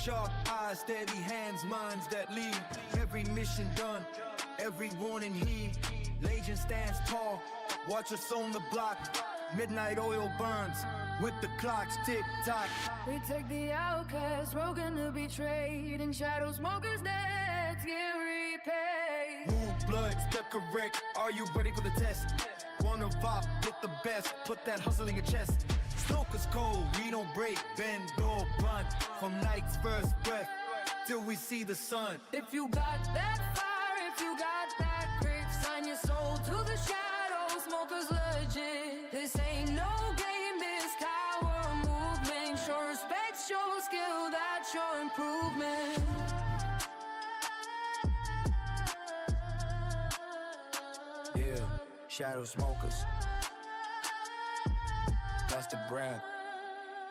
Sharp eyes, steady hands, minds that lead. Every mission done, every warning heed. Legend stands tall, watch us on the block. Midnight oil burns, with the clocks tick-tock. We take the outcast, broken to betrayed, and shadow smokers that get repaid. Wound, blood, step correct, are you ready for the test? Wanna vibe, get the best, put that hustle in your chest. Smokers cold, we don't break, bend or run. From night's first breath, till we see the sun. If you got that fire, if you got that grit, sign your soul to the shadow, smokers legit. This ain't no game, this power movement. Show respect, show skill, that's your improvement. Yeah, shadow smokers. That's the brand.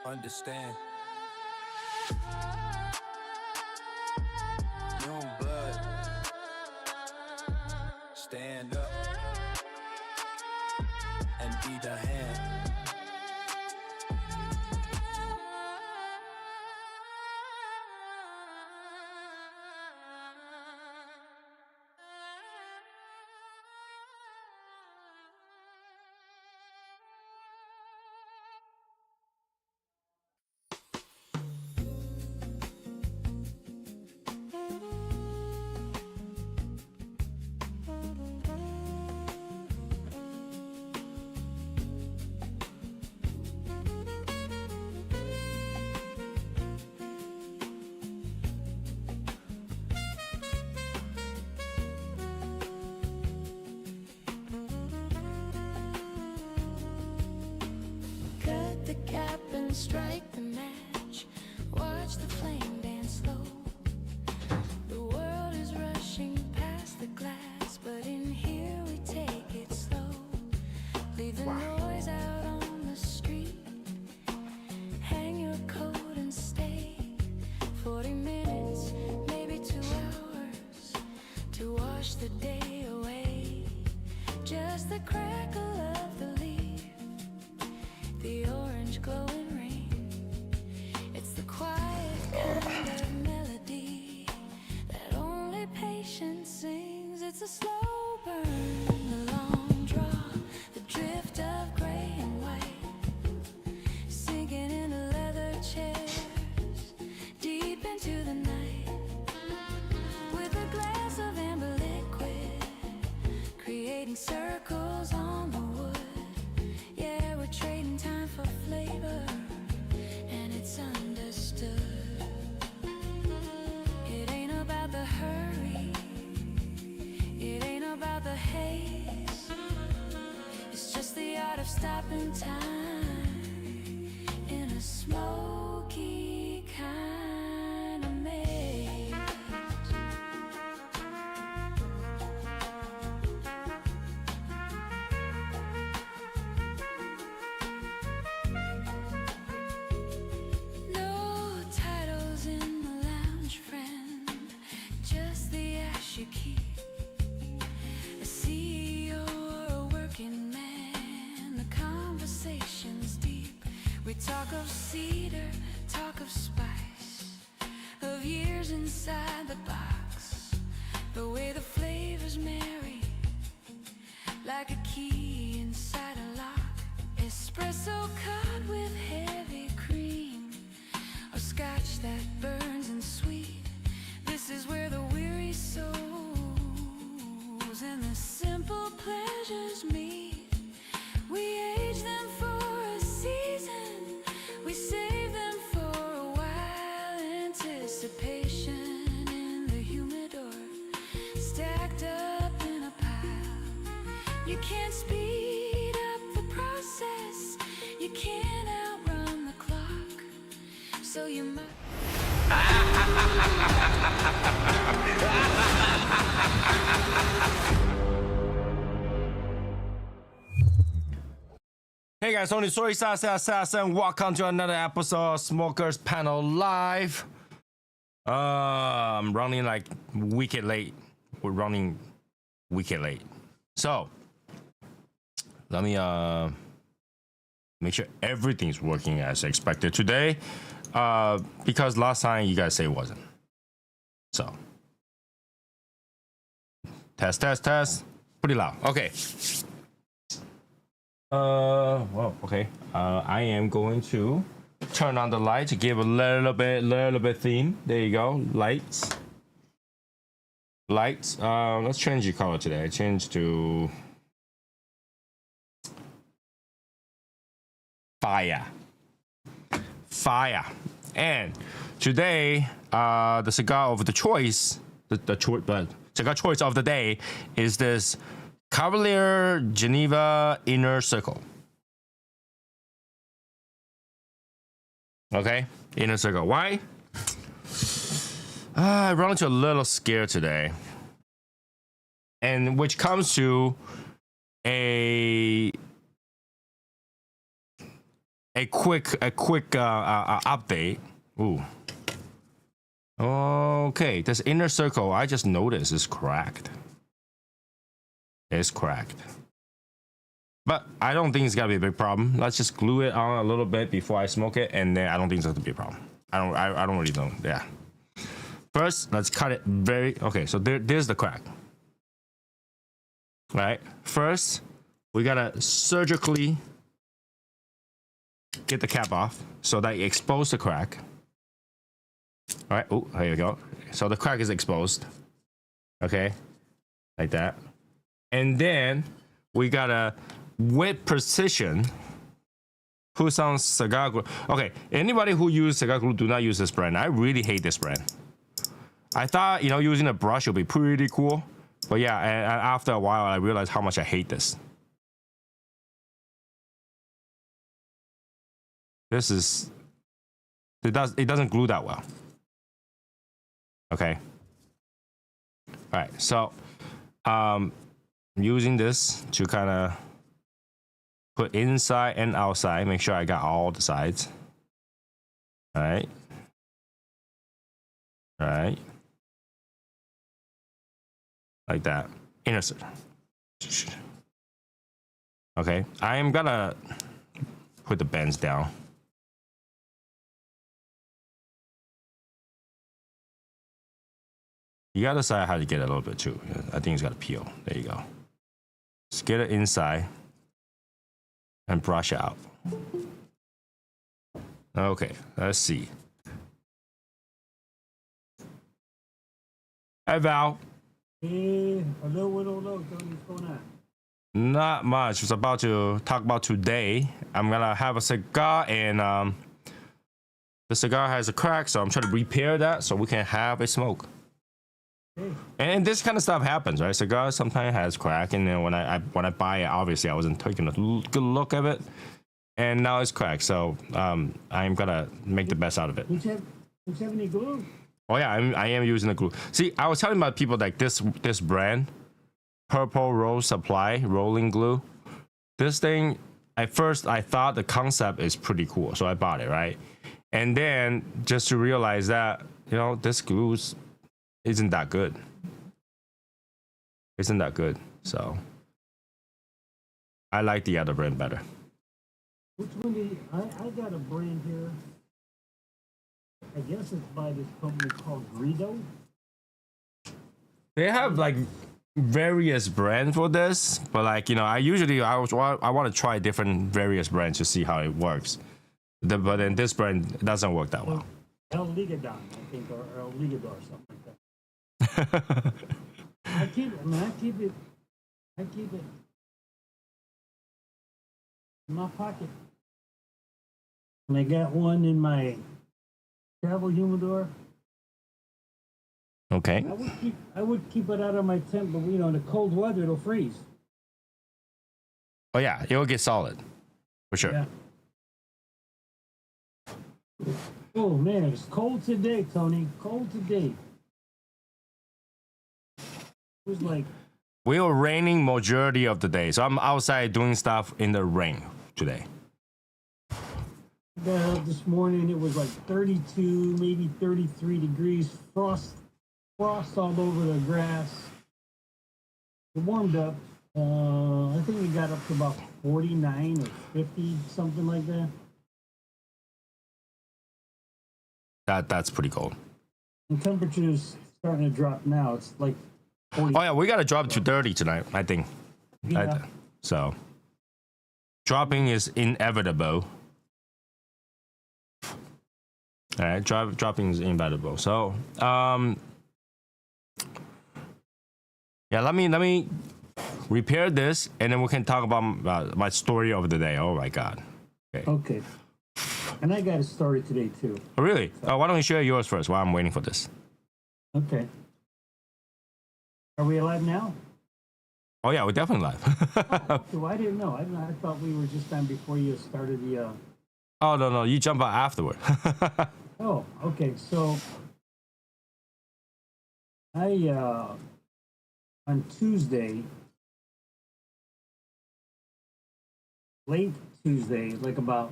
Understand. Young blood. Stand up and be the hand. Cut the cap and strike the match. Watch the flame dance slow. The world is rushing past the glass, but in here we take it slow. Leave the noise out on the street. Hang your coat and stay. 40 minutes, maybe 2 hours to wash the day away. Just the crackle of the leaf, the orange glowing rain. It's the quiet kind of melody that only patience sings. It's a slow burn, the long draw, the drift of gray and white, sinking into leather chairs, deep into the night, with a glass of amber liquid, creating circles on the wood. Yeah, we're trading time for flavor, and it's understood. It ain't about the hurry, it ain't about the haste. It's just the art of stopping time in a smoky kind of maze. No titles in the lounge, friend, just the ash you keep. A CEO or a working man, the conversation's deep. We talk of cedar, talk of spice, of years inside the box, the way the flavors marry, like a key inside a lock. Espresso cut with heavy cream, or scotch that burns and sweet. This is where the weary souls and the simple pleasures meet. We age them for a season, we save them for a while. Anticipation in the humidor, stacked up in a pile. You can't speed up the process, you can't outrun the clock, so you might. Hey guys, Tony Soy Assassin. Welcome to another episode of Smokers Panel Live. I'm running like wicked late. We're running wicked late. So let me make sure everything's working as expected today. Because last time you guys say it wasn't. So test. Pretty loud. Okay. Well, okay. I am going to turn on the light to give a little bit theme. There you go. Lights. Let's change the color today. I changed to fire. And today, the cigar of the choice, the cigar choice of the day is this Cavalier Geneva Inner Circle. Okay, Inner Circle. Why? I run into a little scare today, and which comes to a quick update. Ooh. Okay, this Inner Circle I just noticed is cracked. It's cracked. But I don't think it's gonna be a big problem. Let's just glue it on a little bit before I smoke it, and then I don't think it's gonna be a problem. I don't really know. Yeah. First, let's cut it very okay. So there's the crack. Right. First, we gotta surgically get the cap off so that you expose the crack. All right. Oh, here you go. So the crack is exposed. Okay, like that. And then we gotta, with precision, put some cigar glue. Okay, anybody who uses cigar glue, do not use this brand. I really hate this brand. I thought, using a brush would be pretty cool. But yeah, and after a while, I realized how much I hate this. This is, it doesn't glue that well. Okay. All right, so I'm using this to kind of put inside and outside, make sure I got all the sides. All right. All right. Like that. Inner circle. Okay, I am gonna put the bends down. You gotta decide how to get it a little bit too. I think it's gotta peel. There you go. Just get it inside and brush out. Okay, let's see. Hi, Val. Hey, hello, what's going on? Not much. I was about to talk about today. I'm gonna have a cigar, and the cigar has a crack, so I'm trying to repair that so we can have a smoke. Hey. And this kind of stuff happens, right? Cigar sometimes has crack, and then when I buy it, obviously I wasn't taking a good look of it, and now it's cracked. So I'm gonna make the best out of it. Who's having any glue? Oh yeah, I am using the glue. See, I was telling about people like this brand, Purple Rose Supply rolling glue. This thing, at first I thought the concept is pretty cool, so I bought it, right? And then just to realize that this glue isn't that good. Isn't that good? So I like the other brand better. Which one do you, I got a brand here. I guess it's by this company called Greedo. They have like various brands for this, but like I want to try different various brands to see how it works. But then this brand doesn't work that well. El Ligadon, I think, or El Ligador, or something like that. I keep it in my pocket. And I got one in my travel humidor. Okay. I would keep it out of my tent, but in the cold weather it'll freeze. Oh yeah, it will get solid, for sure. Yeah. Oh man, it's cold today, Tony. Cold today. It was like We were raining majority of the day, so I'm outside doing stuff in the rain today. got up this morning. It was like 32, maybe 33 degrees. Frost all over the grass. It warmed up. I think it got up to about 49 or 50, something like that. That's pretty cold. The temperature's starting to drop now. It's like 40. Oh yeah, we gotta drop to 30 tonight, I think. Yeah. So dropping is inevitable. All right, dropping is inevitable. So yeah, let me repair this, and then we can talk about my story of the day. Oh my god. Okay. And I got a story today too. Oh, really? Why don't you share yours first while I'm waiting for this? Okay. Are we alive now? Oh yeah, we're definitely live. Okay, well, I didn't know. I thought we were just on before you started the. Oh no, you jump out afterward. Oh, okay. So I on Tuesday, late Tuesday, like about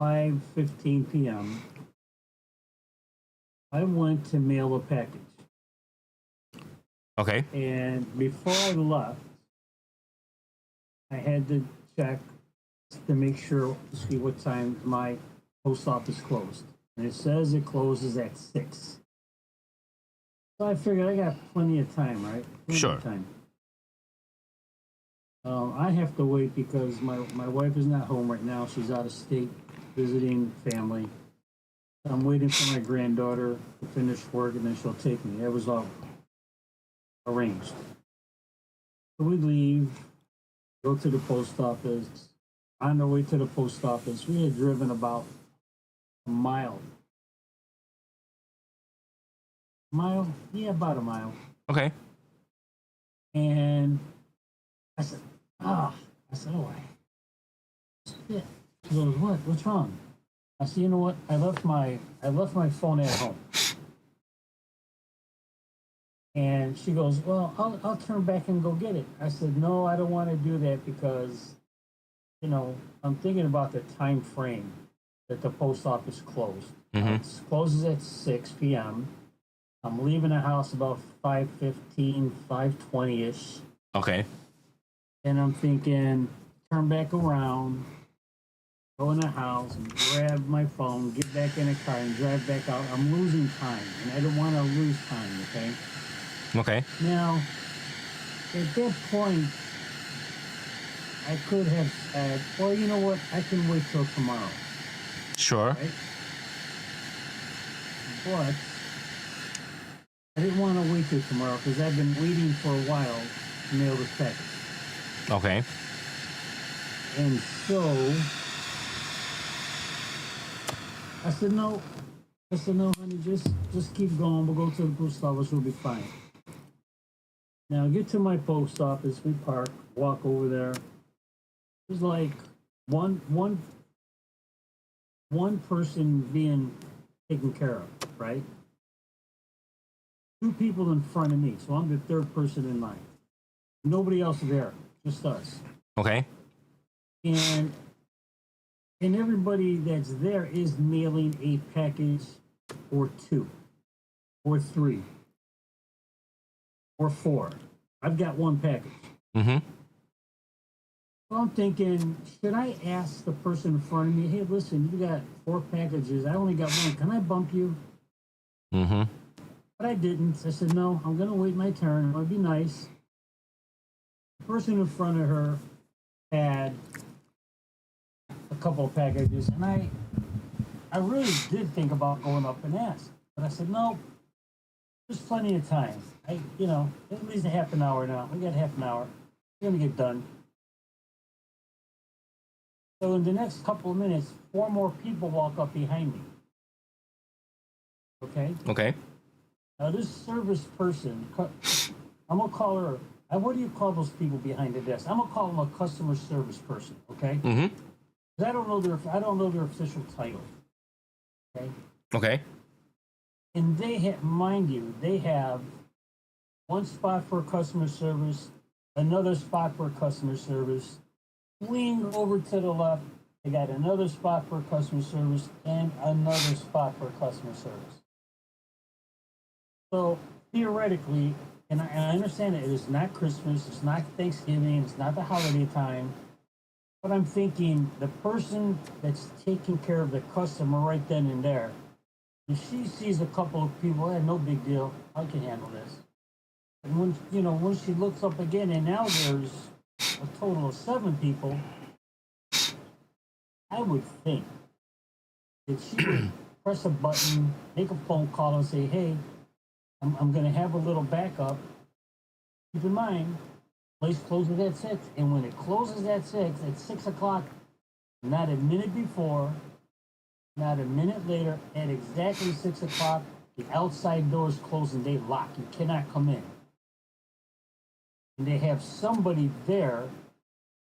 5:15 p.m., I went to mail a package. Okay. And before I left, I had to check to make sure to see what time my post office closed. And it says it closes at 6. So I figured I got plenty of time, right? Plenty Sure. of time. I have to wait because my wife is not home right now. She's out of state visiting family. I'm waiting for my granddaughter to finish work and then she'll take me. That was all arranged. So we leave, go to the post office. On the way to the post office, we had driven about a mile. Mile? Yeah, about a mile. Okay. And I said, oh, shit. She goes, what? What's wrong? I said, you know what? I left my phone at home. And she goes, well, I'll turn back and go get it. I said, no, I don't want to do that because, you know, I'm thinking about the time frame that the post office closed. It closes at 6 p.m. I'm leaving the house about 5:15, 5:20-ish. Okay. And I'm thinking, turn back around, go in the house, and grab my phone, get back in the car, and drive back out. I'm losing time, and I don't want to lose time, okay? Okay. Now, at that point, I could have said, well, you know what? I can wait till tomorrow, Sure. right? But I didn't want to wait till tomorrow because I've been waiting for a while to mail this package. Okay. And so I said, no, honey, just keep going. We'll go to the post office. We'll be fine. Now, get to my post office. We park, walk over there. There's like one person being taken care of, right? 2 people in front of me, so I'm the 3rd person in line. Nobody else there, just us. Okay. And everybody that's there is mailing a package or 2 or 3 or 4. I've got 1 package. Mm-hmm. So I'm thinking, should I ask the person in front of me, hey, listen, you got 4 packages. I only got 1. Can I bump you? Mm-hmm. But I didn't. I said, no, I'm going to wait my turn. I'm going to be nice. The person in front of her had a couple of packages, and I really did think about going up and ask. But I said, no, there's plenty of time. At least a half an hour now. We got half an hour. We're going to get done. So in the next couple of minutes, 4 more people walk up behind me. Okay? Okay. Now this service person, I'm going to call her, what do you call those people behind the desk? I'm going to call them a customer service person, okay? Mm-hmm. 'Cause I don't know their official title. Okay? Okay. And they have, mind you, they have 1 spot for customer service, another spot for customer service. Swing over to the left, they got another spot for customer service and another spot for customer service. So theoretically, and I understand that it is not Christmas, it's not Thanksgiving, it's not the holiday time, but I'm thinking the person that's taking care of the customer right then and there If she sees a couple of people, no big deal. I can handle this. And when she looks up again, and now there's a total of 7 people, I would think that she would press a button, make a phone call, and say, "Hey, I'm going to have a little backup. Keep in mind, place closes at 6, and when it closes at 6 o'clock, not a minute before, not a minute later, at exactly 6 o'clock, the outside doors close and they lock. You cannot come in. And they have somebody there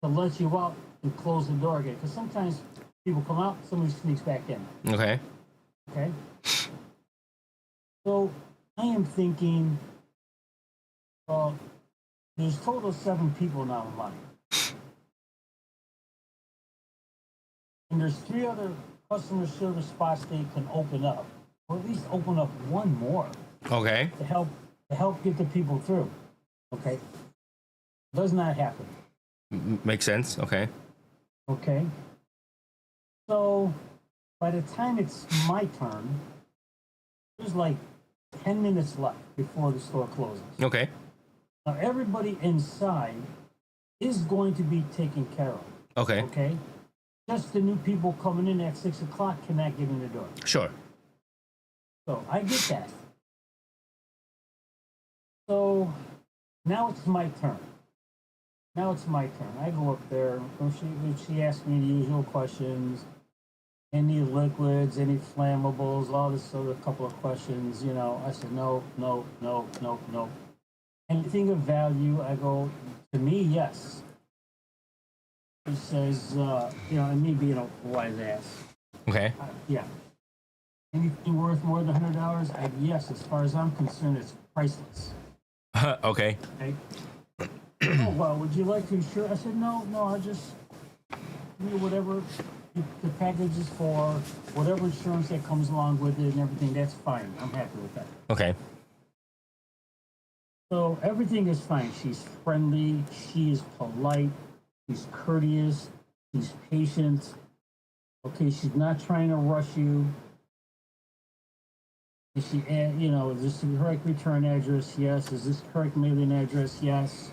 to let you out and close the door again. Because sometimes people come out, somebody sneaks back in. Okay. Okay? So I am thinking, there's a total of 7 people now in line. And there's 3 other customer service spots they can open up, or at least open up one more Okay. to help get the people through. Okay, does not happen. Makes sense. Okay. Okay, so by the time it's my turn, there's like 10 minutes left before the store closes. Okay. Now everybody inside is going to be taken care of. Okay. Okay, just the new people coming in at 6 o'clock cannot get in the door. Sure. So I get that. So now it's my turn. I go up there. She asks me the usual questions. Any liquids, any flammables, all this sort of couple of questions. I said, no. Anything of value? I go, to me, yes. He says, and me being a wise ass. Okay. Yeah. Anything worth more than $100? Yes, as far as I'm concerned, it's priceless. Okay. Okay. Oh, well, would you like to insure? I said, no, I just, whatever the package is for, whatever insurance that comes along with it and everything, that's fine. I'm happy with that. Okay. So everything is fine. She's friendly. She is polite. She's courteous. She's patient. Okay, she's not trying to rush you. Is she, is this the correct return address? Yes. Is this correct mailing address? Yes.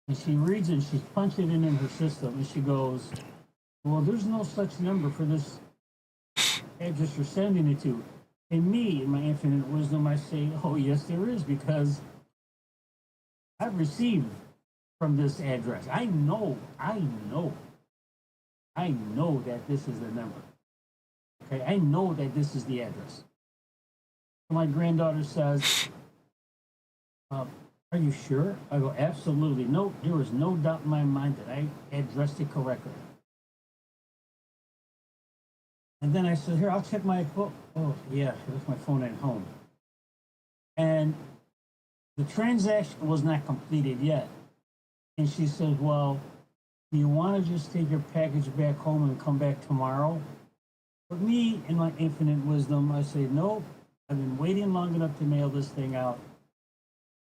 And she reads it, she's punching it in her system, and she goes, well, there's no such number for this address you're sending it to. And me, in my infinite wisdom, I say, oh, yes, there is, because I've received from this address. I know that this is the number. Okay, I know that this is the address. My granddaughter says, are you sure? I go, absolutely. No, there is no doubt in my mind that I addressed it correctly. And then I said, here, I'll check my phone. Oh, yeah, I left my phone at home. And the transaction was not completed yet. And she said, well, do you want to just take your package back home and come back tomorrow? But me, in my infinite wisdom, I say, nope, I've been waiting long enough to mail this thing out.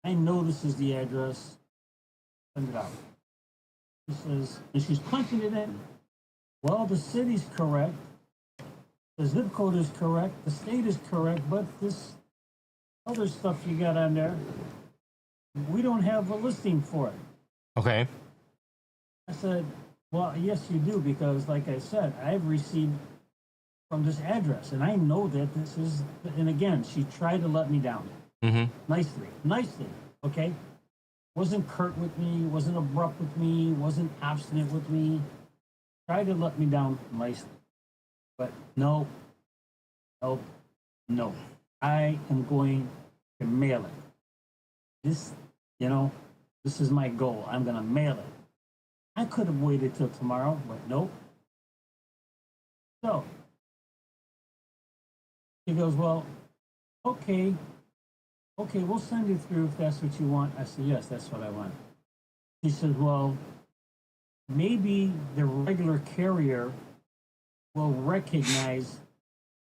I know this is the address. Send it out. She says, and she's punching it in. Well, the city's correct. The zip code is correct. The state is correct. But this other stuff you got on there, we don't have a listing for it. Okay. I said, well, yes, you do, because like I said, I've received from this address, and I know that this is, and again, she tried to let me down. Mm-hmm. Nicely, okay? Wasn't curt with me, wasn't abrupt with me, wasn't obstinate with me. Tried to let me down nicely. But no. I am going to mail it. This is my goal. I'm going to mail it. I could have waited till tomorrow, but nope. So, he goes, well, okay, we'll send you through if that's what you want. I said, yes, that's what I want. He said, well, maybe the regular carrier will recognize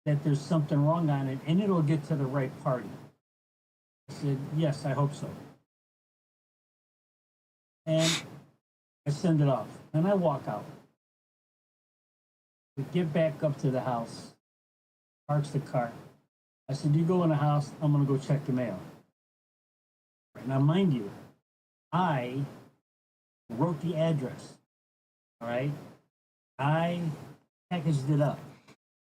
that there's something wrong on it and it'll get to the right party. I said, yes, I hope so. And I send it off and I walk out. We get back up to the house, parks the car. I said, you go in the house, I'm going to go check the mail. Now, mind you, I wrote the address. All right? I packaged it up.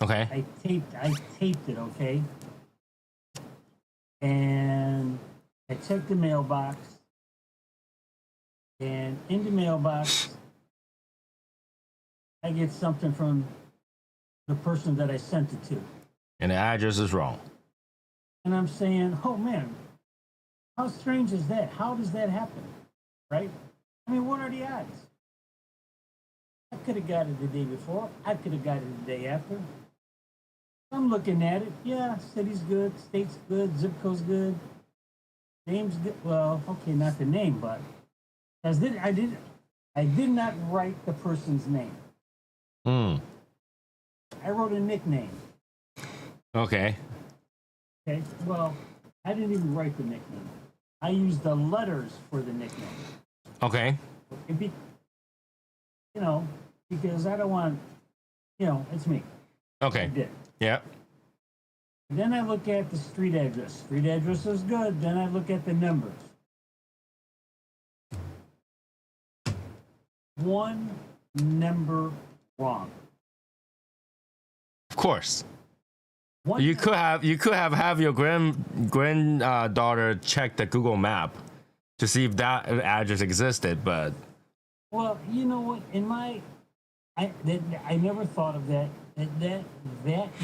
Okay. I taped it, okay? And I checked the mailbox. And in the mailbox, I get something from the person that I sent it to. And the address is wrong. And I'm saying, oh man, how strange is that? How does that happen? Right? I mean, what are the odds? I could have got it the day before. I could have got it the day after. I'm looking at it. Yeah, city's good, state's good, zip code's good, name's good. Well, okay, not the name, but I did not write the person's name. I wrote a nickname. Okay. Okay. Well, I didn't even write the nickname. I used the letters for the nickname. Okay. It'd be, because I don't want, it's me. Okay. I did. Yeah. Then I look at the street address. Street address is good. Then I look at the numbers. One number wrong. Of course. One You could have your granddaughter check the Google map to see if that address existed, but Well, you know what? I never thought of that. That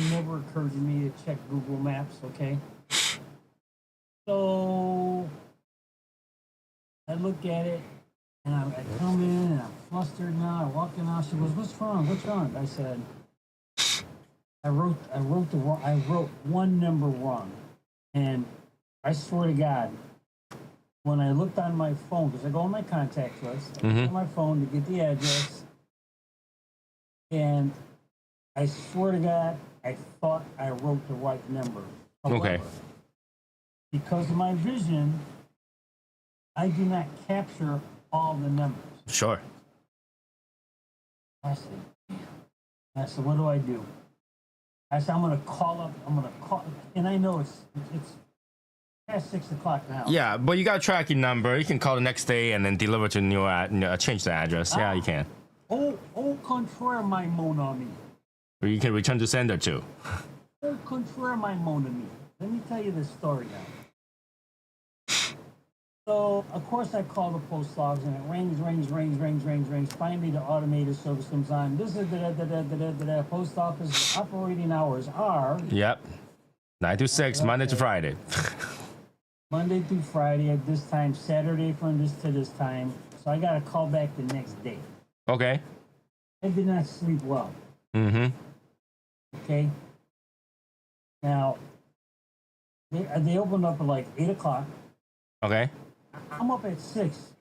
never occurred to me to check Google Maps. Okay. So I look at it, and I come in, and I'm flustered now. I walk in out. She goes, "What's wrong? What's wrong?" I said, I wrote one number wrong, and I swear to God, when I looked on my phone, because I go on my contact list, I looked on my phone to get the address, and I swear to God, I thought I wrote the right number. However, Okay. because of my vision, I do not capture all the numbers. sure. I said, what do I do? I said, I'm going to call, and I know it's past 6 o'clock now. Yeah, but you got a tracking number. You can call the next day and then deliver to new change the address. Yeah, you can. Au contraire, my mon ami. Or you can return to sender too. Au contraire, my mon ami. Let me tell you this story now. So, of course, I call the post office and it rings. Finally, the automated service comes on. This is the post office operating hours are Yep. 9 to 6, Monday to Friday. Monday through Friday at this time, Saturday from this to this time. So I got to call back the next day. Okay. I did not sleep well. Mm-hmm. Okay. Now, they opened up at like 8 o'clock. Okay. I'm up at 6,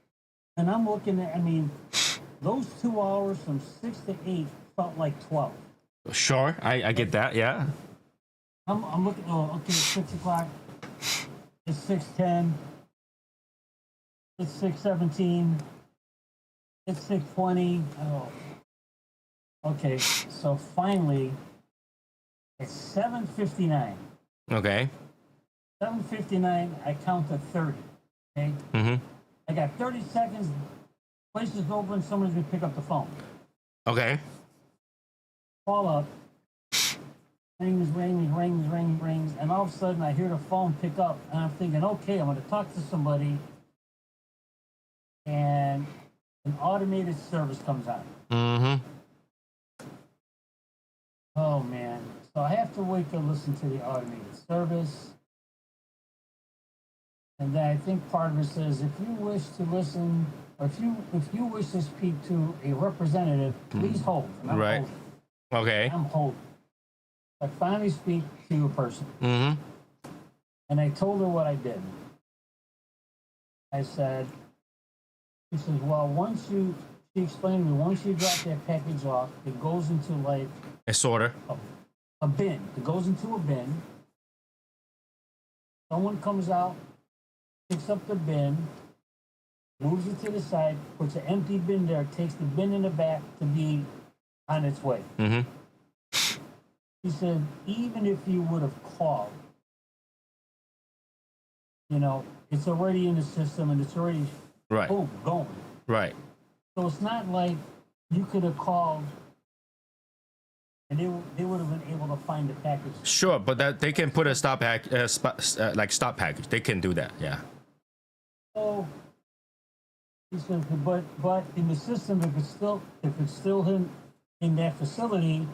and I'm looking at, those 2 hours from 6 to 8 felt like 12. Sure. I get that. Yeah. I'm looking, okay, it's 6 o'clock. It's 6:10. It's 6:17. It's 6:20. Oh. Okay, so finally, it's 7:59. Okay. 7:59, I count to 30. Okay? Mm-hmm. I got 30 seconds. Place is open. Someone's going to pick up the phone. Okay. Call up. Rings. And all of a sudden, I hear the phone pick up. And I'm thinking, okay, I'm going to talk to somebody. And an automated service comes on. Mm-hmm. Oh, man. So I have to wait to listen to the automated service. And then I think part of it says, if you wish to listen, or if you wish to speak to a representative, please hold. And I'm Right. holding. Okay. I'm holding. I finally speak to a person. Mm-hmm. And I told her what I did. I said, she says, well, she explained to me, once you drop that package off, it goes into like A sorter. a bin. It goes into a bin. Someone comes out, picks up the bin, moves it to the side, puts an empty bin there, takes the bin in the back to be on its way. Mm-hmm. He said, even if you would have called you know, it's already in the system and it's already Right. boom, going. Right. So it's not like you could have called and they would have been able to find the package. Sure, but that they can put a stop like stop package. They can do that. Yeah. So, but in the system, if it's still in that facility,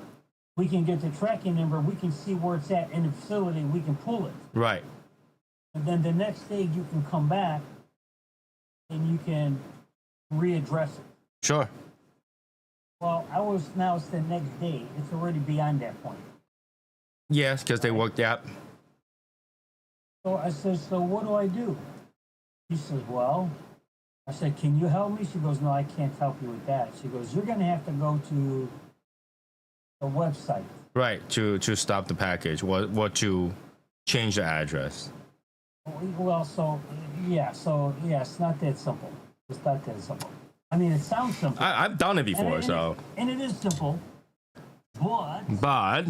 we can get the tracking number. We can see where it's at in the facility. We can pull it, Right. and then the next day you can come back and you can readdress it. Sure. Well, now it's the next day. It's already beyond that point. Yes, because they worked out. So I said, so what do I do? She says, well, I said, can you help me? She goes, no, I can't help you with that. She goes, you're going to have to go to the website. Right. To stop the package. What to change the address. Well, so yeah, it's not that simple. It's not that simple. I mean, it sounds simple. I've done it before, and it is simple, but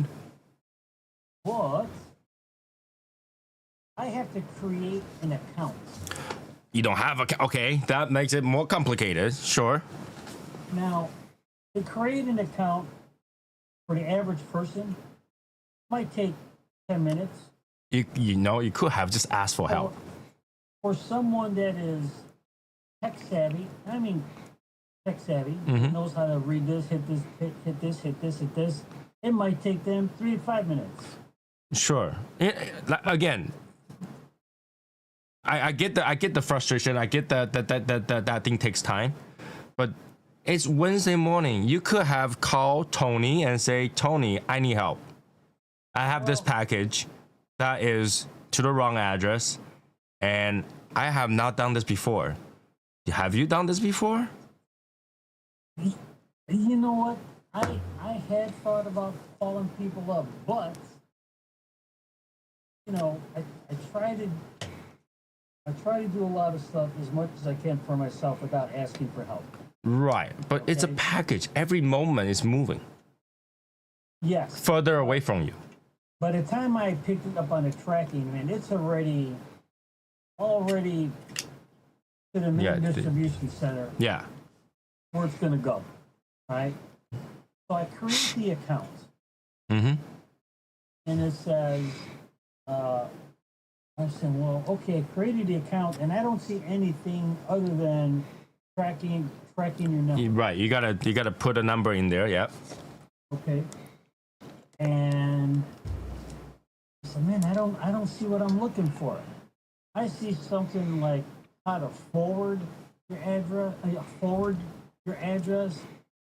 I have to create an account. you don't have a okay. That makes it more complicated. Sure. Now, to create an account for the average person might take 10 minutes. You know you could have just asked for help. For someone that is tech savvy, knows how to read this, hit this, hit this, hit this, hit this, it might take them 3 to 5 minutes. Sure. Again, I get the frustration. I get that thing takes time, but it's Wednesday morning. You could have called Tony and say, Tony, I need help. I have this package that is to the wrong address, and I have not done this before. Have you done this before? You know what? I had thought about calling people up, but you know, I try to do a lot of stuff as much as I can for myself without asking for help. Right, but it's a package. Every moment is moving. Yes. Further away from you. By the time I picked it up on the tracking, man, it's already to the main distribution center. Yeah. Where it's going to go, right? So I create the account. Mm-hmm. And it says, I said, well, okay, I created the account, and I don't see anything other than tracking your number. Right, you gotta put a number in there. Yeah. Okay. And I said, man, I don't see what I'm looking for. I see something like how to forward your address,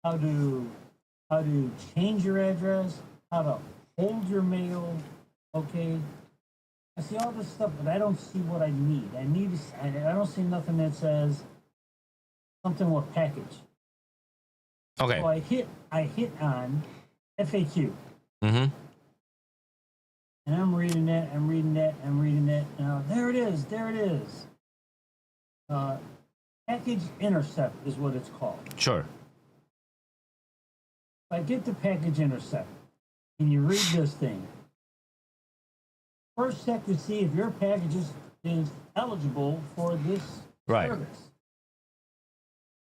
how to change your address, how to hold your mail. Okay. I see all this stuff, but I don't see what I need. I don't see nothing that says something with package. Okay. So I hit on FAQ. Mm-hmm. And I'm reading that. Now, there it is. Package intercept is what it's called. Sure. If I get the package intercept and you read this thing, first check to see if your package is eligible for this service.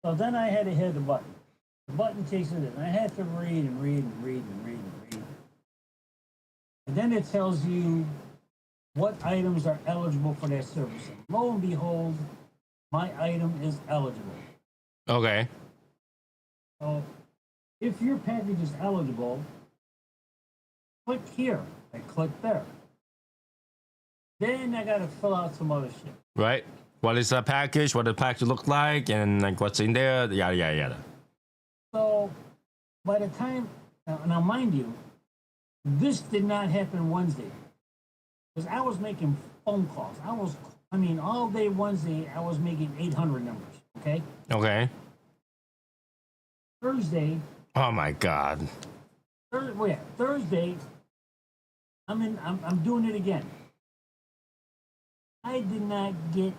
So then I had to hit the button. The button takes it in. I had to read. And then it tells you what items are eligible for that service. And lo and behold, my item is eligible. Okay. So if your package is eligible, click here. I click there. Then I got to fill out some other shit. Right. What is the package? What does the package look like? And like what's in there? Yada yada yada. So by the time now mind you, this did not happen Wednesday. Because I was making phone calls. All day Wednesday, I was making 800 numbers. Okay? Okay. Thursday. Oh my God. Thursday, I'm doing it again. I did not get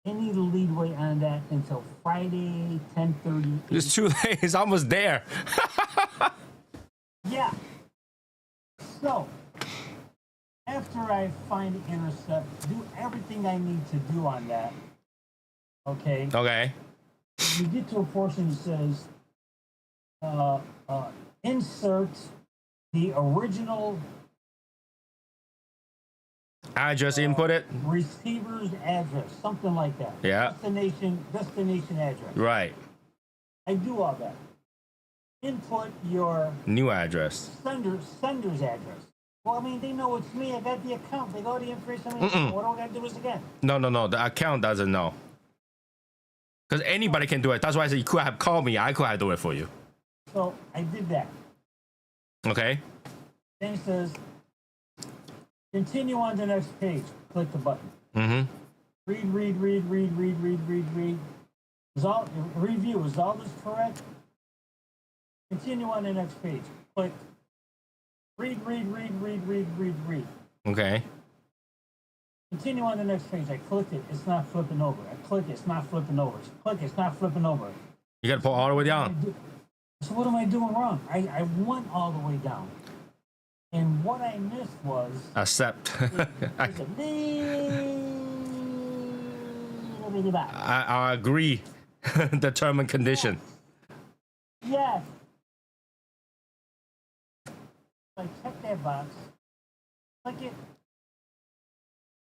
any leadway on that until Friday, 10:30. It's too late. It's almost there. Yeah. So, after I find the intercept, do everything I need to do on that. Okay. Okay. You get to a portion that says, insert the original Address input it. receiver's address, something like that. Yeah. Destination address. Right. I do all that. Input your New address. sender's address. Well, I mean, they know it's me. I got the account. They got the information. What I got to do is again. No. The account doesn't know. Because anybody can do it. That's why I said you could have called me. I could have do it for you. So I did that. Okay. Then it says, continue on to the next page. Click the button. Mm-hmm. Read. Review. Is all this correct? Continue on to the next page. Click. Read. Okay. Continue on the next page. I clicked it. It's not flipping over. I click it. It's not flipping over. Click it. It's not flipping over. You got to pull all the way down. So what am I doing wrong? I went all the way down. And what I missed was... Accept. I agree. The term and condition. Yes. I check that box. Click it.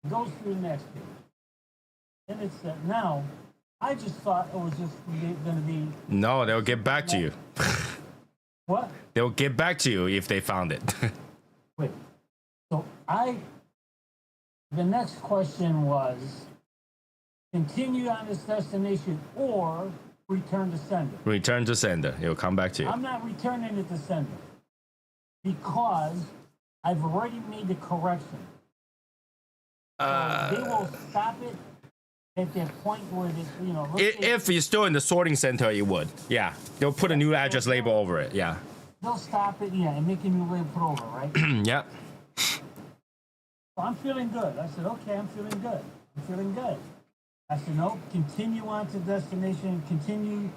Goes through the next page. And it's now, I just thought it was just going to be... No, they'll get back to you. What? They'll get back to you if they found it. Wait. So the next question was, continue on this destination or return to sender. Return to sender. It'll come back to you. I'm not returning it to sender because I've already made the correction. So they will stop it at that point where they, If you're still in the sorting center, it would. Yeah. They'll put a new address label over it. Yeah. they'll stop it, and make a new label put over, right? Yep. So I'm feeling good. I said, okay, I'm feeling good. I said, no, continue on to destination, continue,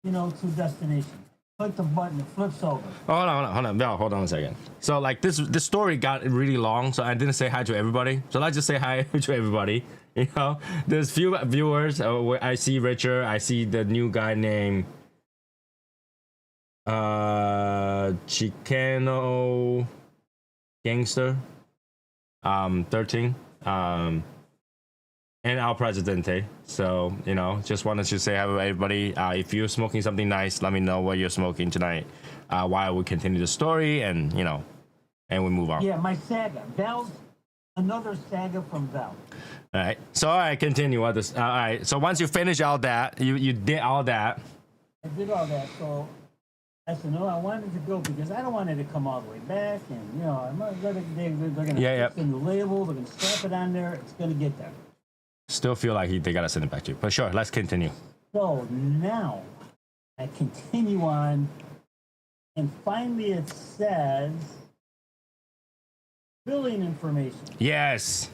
to destination. Click the button, it flips over. Hold on. No, hold on a second. So like this story got really long, so I didn't say hi to everybody. So let's just say hi to everybody. There's few viewers. I see Richard. I see the new guy named Chicano Gangster 13. And our Presidente. So, just wanted to say hi to everybody. If you're smoking something nice, let me know what you're smoking tonight while we continue the story and, and we move on. Yeah, my saga. Val's another saga from Val. All right. So, all right, continue. All right. So, once you finish all that, you did all that. I did all that. So, I said, no, I wanted to go because I don't want it to come all the way back. And, they're going to fix a new label. They're going to slap it on there. It's going to get there. Still feel like they gotta send it back to you, but sure, let's continue. So now I continue on, and finally it says billing information. Yes.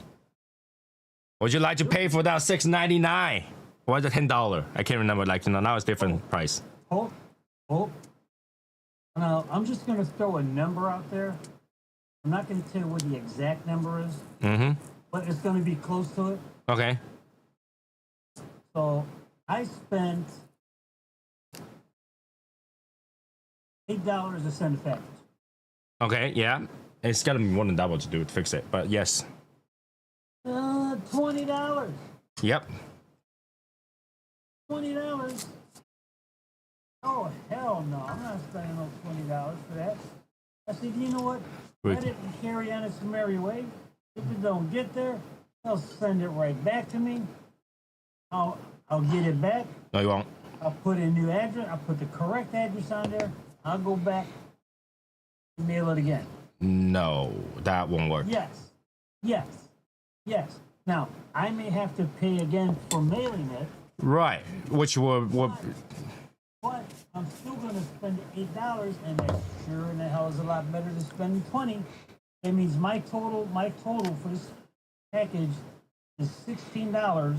Would you like to pay for that $6.99 or is it $10? I can't remember. Now it's different price. Oh. Now I'm just gonna throw a number out there. I'm not gonna tell you what the exact number is. But it's gonna be close to it. Okay. So I spent $8 to send a package. Okay, yeah. It's gotta be more than double to fix it, but yes. $20. Yep. $20. Oh hell no! I'm not spending no $20 for that. I said, you know what? Let it carry on its merry way. If it don't get there, they'll send it right back to me. I'll get it back. No, you won't. I'll put in a new address. I'll put the correct address on there. I'll go back and mail it again. No, that won't work. Yes. Now, I may have to pay again for mailing it. Right, which will But I'm still going to spend $8, and that sure in the hell is a lot better than spending $20. That means my total for this package is $16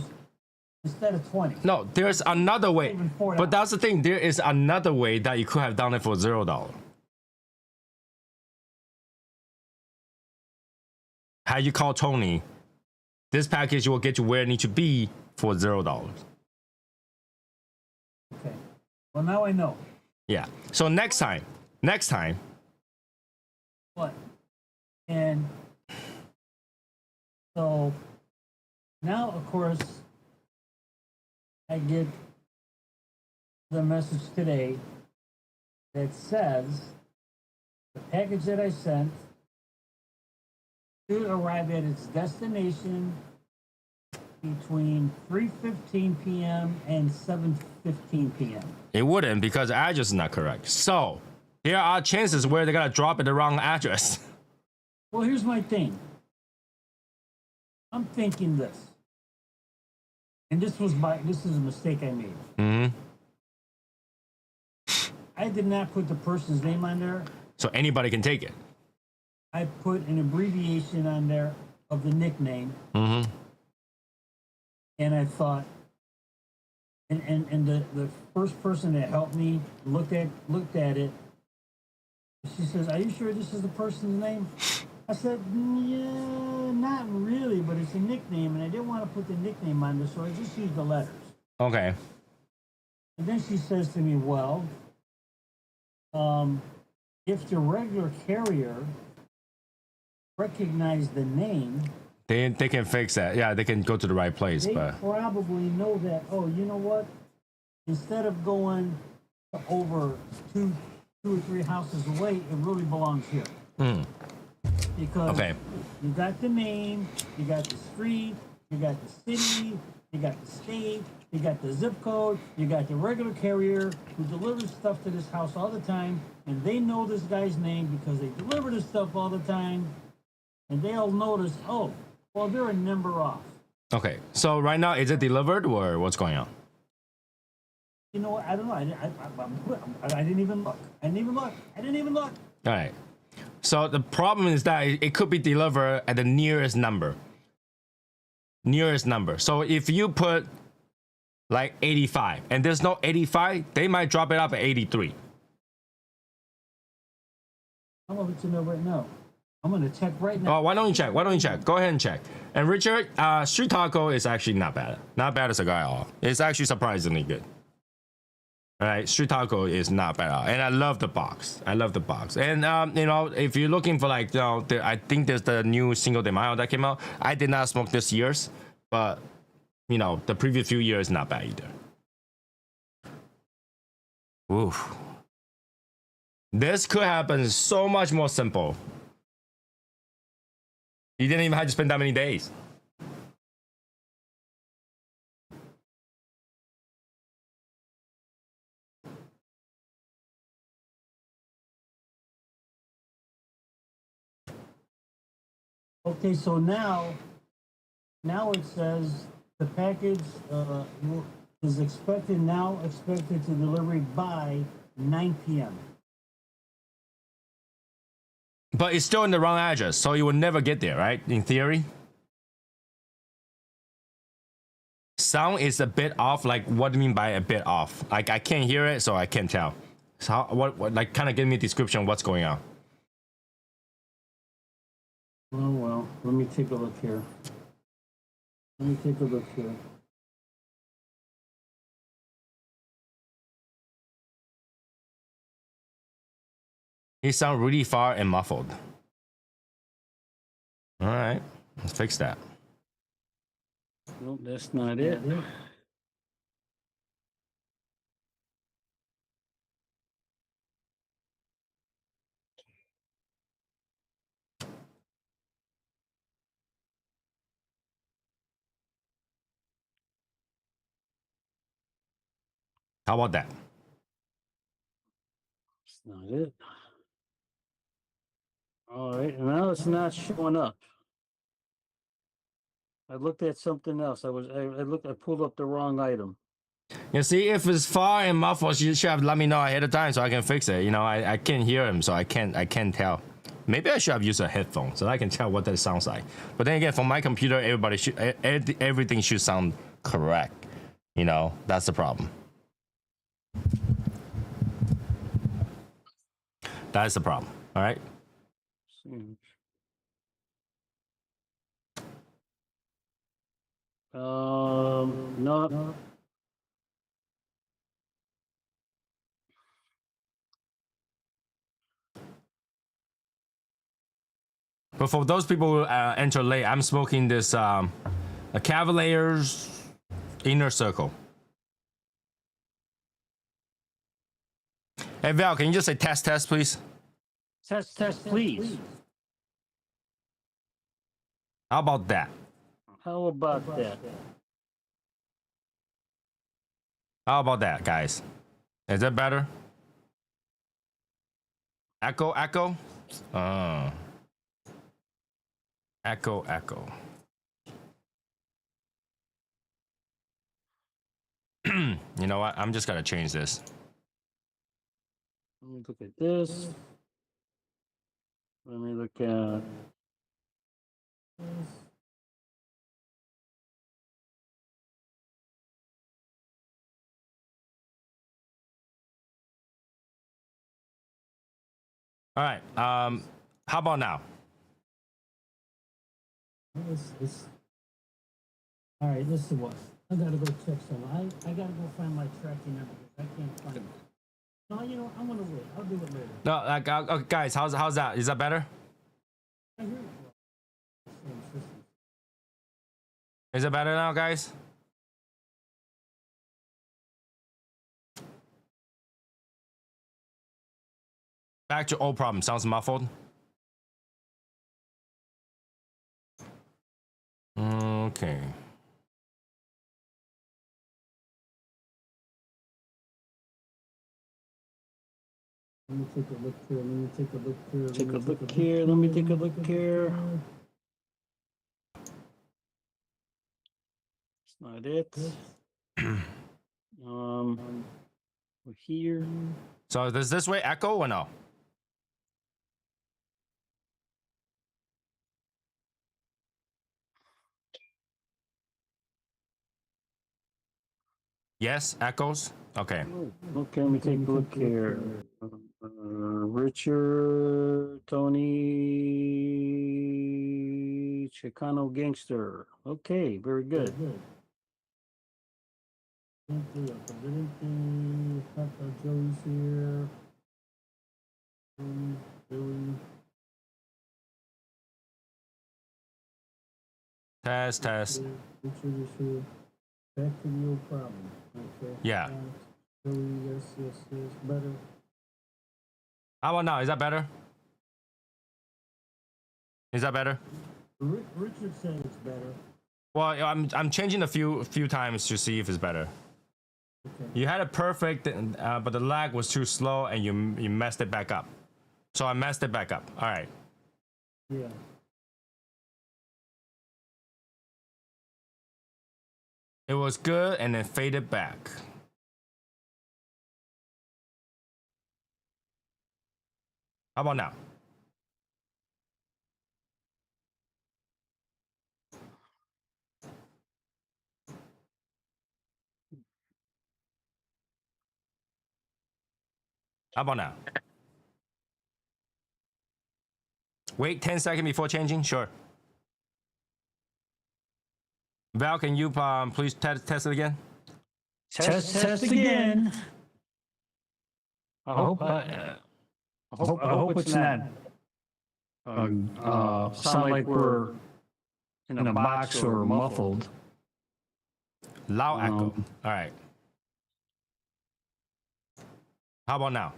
instead of $20. No, there's another way. But that's the thing. There is another way that you could have done it for $0. had you called Tony, this package will get you where it needs to be for $0. Okay. Well, now I know. Yeah. So next time. What? And so now, of course, I get the message today that says the package that I sent should arrive at its destination between 3:15 p.m. and 7:15 p.m. It wouldn't because the address is not correct. So there are chances where they're gonna drop at the wrong address. Well, here's my thing. I'm thinking this, and this is a mistake I made. Mm-hmm. I did not put the person's name on there. So anybody can take it. I put an abbreviation on there of the nickname. Mm-hmm. And I thought, and the first person that helped me looked at it. She says, "Are you sure this is the person's name?" I said, "Yeah, not really, but it's a nickname, and I didn't want to put the nickname on there, so I just used the letters." Okay. And then she says to me, "Well, if the regular carrier recognized the name." They can fix that. Yeah, they can go to the right place. They But probably know that. Oh, you know what? Instead of going over two or three houses away, it really belongs here. Because you got the name, you got the street, you got the city, you got the state, you got the zip code, you got the regular carrier who delivers stuff to this house all the time, and they know this guy's name because they deliver this stuff all the time, and they'll notice, oh, well, they're a number off. okay. So right now, is it delivered or what's going on? You know what? I don't know. I didn't even look. I didn't even look. All right. So the problem is that it could be delivered at the nearest number. So if you put like 85 and there's no 85, they might drop it up at 83. I'm gonna let you know right now. I'm gonna check right now. Oh, why don't you check? Go ahead and check. And Richard, Street Taco is actually not bad. Not bad as a guy at all. It's actually surprisingly good. All right, Street Taco is not bad at all. And I love the box. And you know, if you're looking for like, you know, I think there's the new Cinco de Mayo that came out. I did not smoke this year's, but you know, the previous few years not bad either. Oof. This could happen so much more simple. You didn't even have to spend that many days. Okay, so now it says the package is expected to delivery by 9 p.m. But it's still in the wrong address, so you will never get there, right? In theory. Sound is a bit off. Like, what do you mean by a bit off? Like, I can't hear it, so I can't tell. So, what like, kind of give me a description of what's going on. Oh, well, let me take a look here. It sounds really far and muffled. All right, let's fix that. Nope, that's not it. How about that? That's not it. All right, now it's not showing up. I looked at something else. I pulled up the wrong item. You see, if it's far and muffled, you should have let me know ahead of time so I can fix it. You know, I can't hear him, so I can't tell. Maybe I should have used a headphone so I can tell what that sounds like. But then again, from my computer, everything should sound correct. You know, that's the problem. That's the problem. All right. No. But for those people who enter late, I'm smoking this a Cavalier's Inner Circle. Hey Val, can you just say test, please? Test, please. How about that? How about that? How about that, guys? Is that better? Echo. Echo. You know what? I'm just gonna change this. Let me look at this. Let me look at this. All right. How about now? All right, listen what. I gotta go check some. I gotta go find my tracking number because I can't find it. No, you know, I'm gonna wait. I'll do it later. No, like, guys, how's that? Is that better? I hear it. Is it better now, guys? Back to old problem. Sounds muffled. Okay. Let me take a look here. Let me take a look here. Let me take a look here. It's not it. We're here. So does this way echo or no? Yes, echoes. Okay. Okay, let me take a look here. Richard, Tony, Chicano Gangster. Okay, very good. Joey's here. Billy. Test. Richard is here. Back to the old problem. Okay. Yeah. Joey, yes. Better. How about now? Is that better? Is that better? Richard said it's better. Well, I'm changing a few times to see if it's better. Okay. You had it perfect, but the lag was too slow, and you messed it back up. So I messed it back up. All right. Yeah. It was good, and then faded back. How about now? How about now? Wait 10 seconds before changing? Sure. Val, can you please test it again? Test again. I hope it's not sound like we're in a box or muffled. Loud echo. All right. How about now?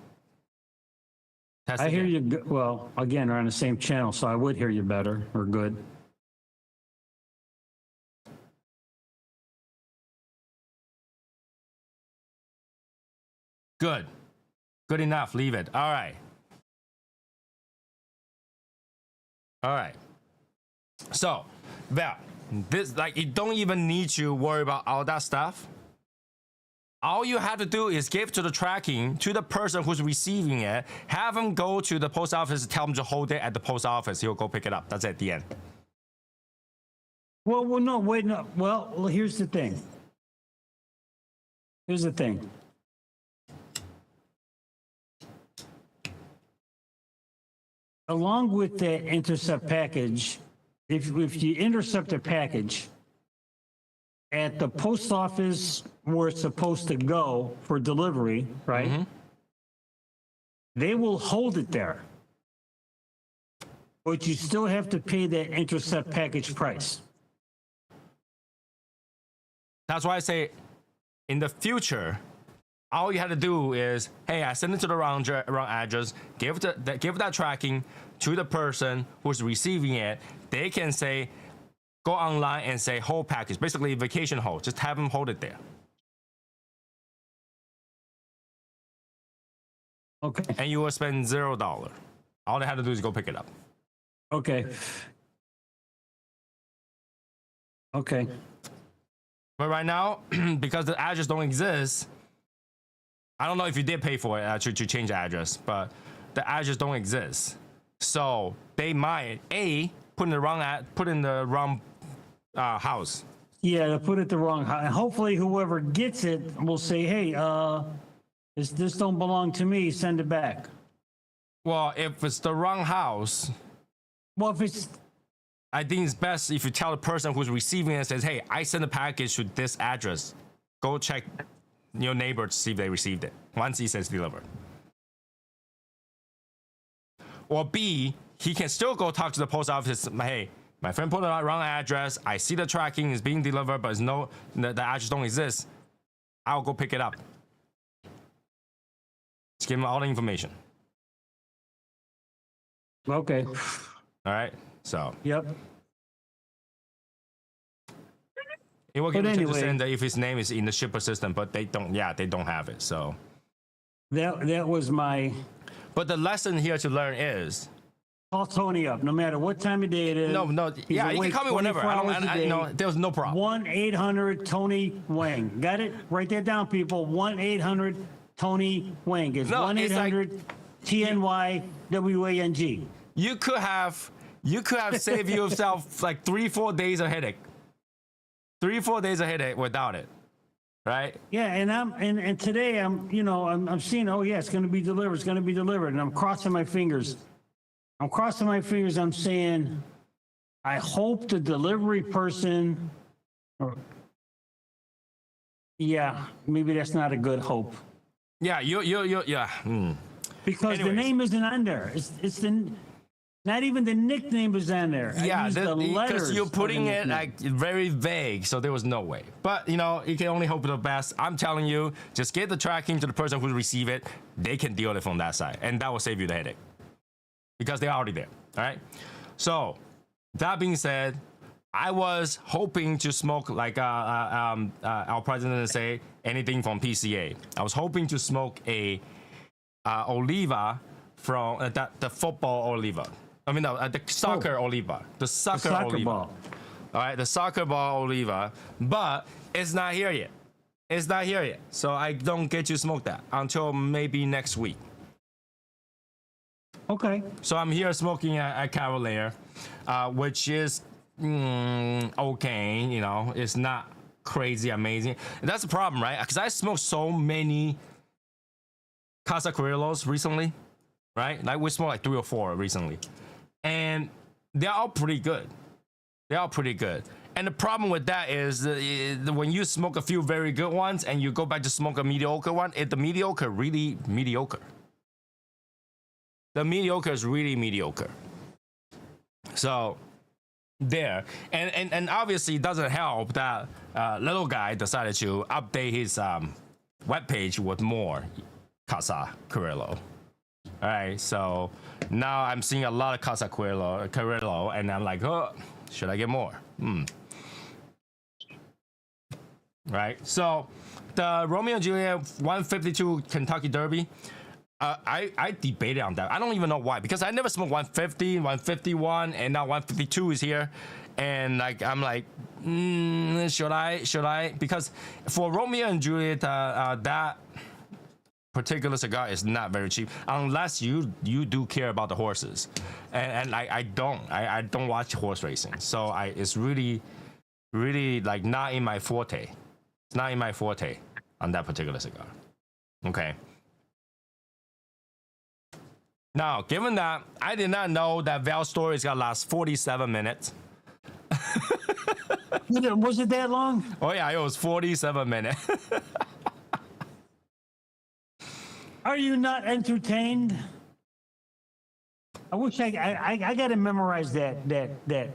Test I hear again. you. Well, again, we're on the same channel, so I would hear you better or good. Good. Good enough. Leave it. All right. So, Val, this you don't even need to worry about all that stuff. All you have to do is give to the tracking to the person who's receiving it. Have them go to the post office. Tell them to hold it at the post office. He'll go pick it up. That's it. The end. Well, no, wait, no. Well, here's the thing. Along with the intercept package, if you intercept a package, at the post office where it's supposed to go for delivery, right? They will hold it there. But you still have to pay that intercept package price. That's why I say in the future, all you had to do is, hey, I sent it to the wrong address, give that tracking to the person who's receiving it. They can say, go online and say hold package, basically vacation hold. Just have them hold it there. Okay. And you will spend $0. All they have to do is go pick it up. Okay. Okay. But right now, because the address don't exist, I don't know if you did pay for it to change the address, but the address don't exist. So they might put in the wrong house. Yeah, to put it the wrong house. And hopefully whoever gets it will say, hey, this don't belong to me, send it back. Well, if it's the wrong house, Well, if it's I think it's best if you tell the person who's receiving it, says, hey, I sent a package to this address. Go check your neighbor to see if they received it once he says delivered. Or B, he can still go talk to the post office. Hey, my friend put the wrong address. I see the tracking is being delivered, but the address don't exist. I'll go pick it up. Just give him all the information. okay. All right. So Yep. it will give But him anyway, to send if his name is in the shipper system, but they don't. Yeah, they don't have it. So That was my but the lesson here to learn is call Tony up, no matter what time of day it is. no. He's Yeah, you can awake call me whenever. 24 I hours don't. a day. No, there's no problem. 1-800-TONY-WANG. Got it? Write that down, people. 1-800-TONY-WANG. It's No, it's like- 1-800-TNY-WANG. You could have saved yourself like 3-4 days of headache. 3-4 days of headache without it, right? Yeah, and today I'm seeing, oh yeah, it's gonna be delivered, and I'm crossing my fingers. I'm saying, I hope the delivery person yeah, maybe that's not a good hope. Yeah, yeah. Because the Anyways. name isn't on there. It's not even the nickname is on there. I Yeah, used the letters because you're of the putting it nickname. like very vague, so there was no way. But you can only hope for the best. I'm telling you, just get the tracking to the person who receive it. They can deal with it from that side, and that will save you the headache because they're already there. All right. So that being said, I was hoping to smoke like our president say anything from PCA. I was hoping to smoke a Oliva from the football Oliva. I mean, no, the soccer Oliva. The soccer Oliva. ball. All right, the soccer ball Oliva. But it's not here yet. It's not here yet. So I don't get to smoke that until maybe next week. Okay. So I'm here smoking a Cavalier, which is okay. It's not crazy amazing. And that's the problem, right? Because I smoked so many Casa Criollos recently, right? Like we smoked like 3 or 4 recently. And they're all pretty good. And the problem with that is when you smoke a few very good ones and you go back to smoke a mediocre one, the mediocre really mediocre. The mediocre is really mediocre. So there. And obviously it doesn't help that little guy decided to update his webpage with more Casa Criollo. All right, so now I'm seeing a lot of Casa Criollo, and I'm like, oh, should I get more? Right, so the Romeo and Juliet 152 Kentucky Derby, I debated on that. I don't even know why, because I never smoked 150, 151, and now 152 is here. And I'm like, should I? Because for Romeo and Juliet, that particular cigar is not very cheap unless you do care about the horses, and I don't watch horse racing, so it's really like not in my forte. It's not in my forte on that particular cigar. Okay. Now, given that I did not know that Val story is gonna last 47 minutes. Was it that long? Oh yeah, it was 47 minutes. Are you not entertained? I wish I got to memorize that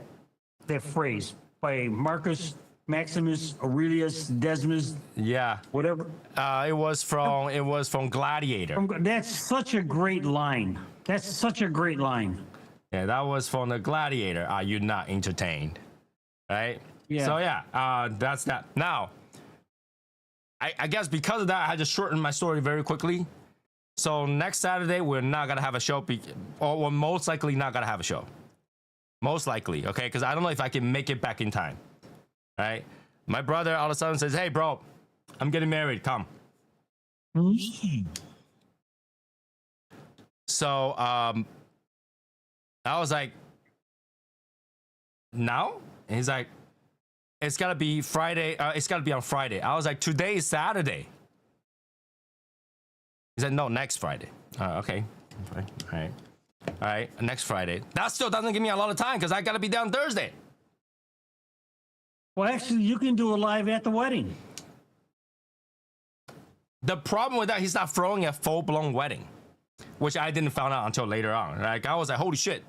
phrase by Marcus Maximus Aurelius Decimus, Yeah. whatever. It was from Gladiator. That's such a great line. That's such a great line. Yeah, that was from the Gladiator. Are you not entertained? Right? Yeah. So yeah, that's that. Now, I guess because of that, I had to shorten my story very quickly. So next Saturday, we're not gonna have a show, or we're most likely not gonna have a show. Most likely, okay? Because I don't know if I can make it back in time. Right? My brother all of a sudden says, "Hey, bro, I'm getting married. Come." So I was like, "Now?" And he's like, "It's gotta be Friday. It's gotta be on Friday." I was like, "Today is Saturday." He said, "No, next Friday." Okay. All right. All right. Next Friday. That still doesn't give me a lot of time because I gotta be down Thursday. Well, actually, you can do a live at the wedding. The problem with that, he's not throwing a full-blown wedding, which I didn't find out until later on. Like I was like, "Holy shit!"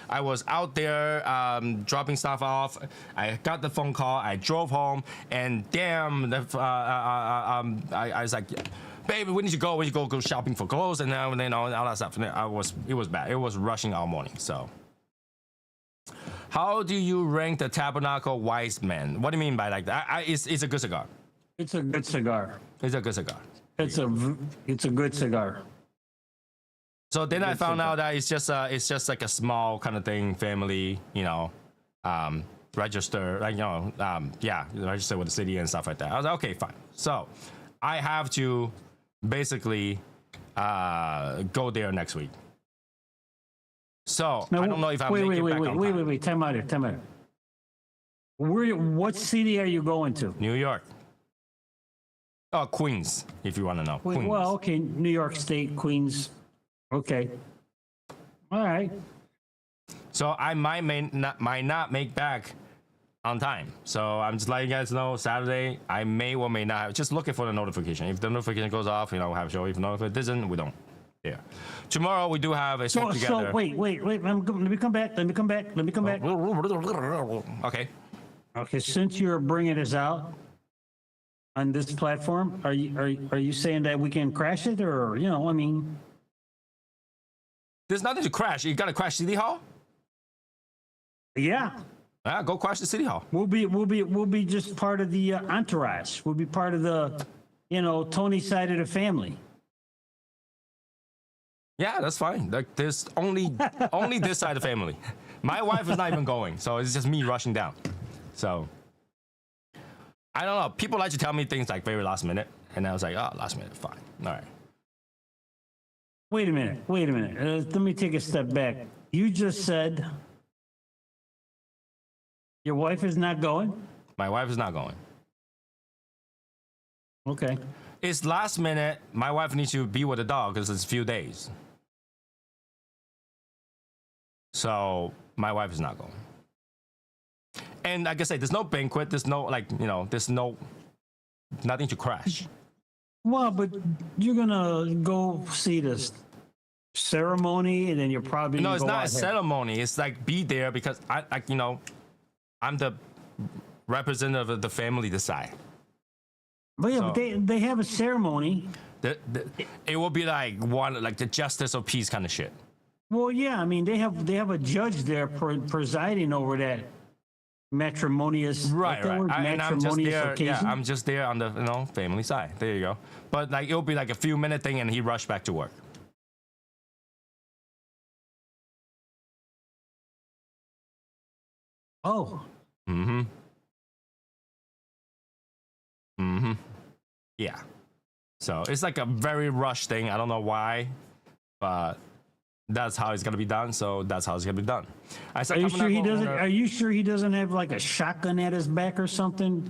I was out there dropping stuff off. I got the phone call. I drove home, and damn, I was like, "Baby, we need to go. We need to go shopping for clothes and all that stuff." And it was bad. It was rushing all morning. So, how do you rank the Tabernacle Wise Man? What do you mean by like that? It's a good cigar. It's a good cigar. It's a good cigar. It's a good cigar. So then I found out that it's just like a small kind of thing, family, register, register with the city and stuff like that. I was like, okay, fine. So I have to basically go there next week. So Now, I don't know if I'm making it back on time. wait. Time out. What city are you going to? New York. Oh, Queens, if you want to know. Queens. Well, okay, New York State, Queens. Okay. All right. So I might not make back on time. So I'm just letting you guys know Saturday I may or may not have. Just looking for the notification. If the notification goes off, we'll have a show. If it doesn't, we don't. Yeah. Tomorrow we do have a show together. So wait. Let me come back. Okay. Okay. Since you're bringing us out on this platform, are you saying that we can crash it, or I mean? There's nothing to crash. You gotta crash City Hall? Yeah. Go crash the City Hall. We'll be just part of the entourage. We'll be part of the, Tony side of the family. Yeah, that's fine. Like, there's only this side of the family. My wife is not even going, so it's just me rushing down. So I don't know. People like to tell me things like very last minute, and I was like, oh, last minute, fine, all right. Wait a minute. Let me take a step back. You just said your wife is not going? My wife is not going. Okay. It's last minute. My wife needs to be with the dog because it's a few days. So my wife is not going. And like I said, there's no banquet. There's no there's nothing to crash. Well, but you're gonna go see this ceremony, and then you're probably No, it's not a ceremony. It's like be there because I'm the representative of the family this side. But yeah, but they have a ceremony. It will be like the justice of peace kind of shit. Well, yeah, I mean they have a judge there presiding over that matrimonious, right. And I'm just there. occasion. Yeah, I'm just there on the family side. There you go. But like it'll be like a few minute thing, and he rushed back to work. Oh. Yeah. So it's like a very rushed thing. I don't know why, but that's how it's gonna be done. So that's how it's gonna be done. I said, Are you sure he doesn't have like a shotgun at his back or something?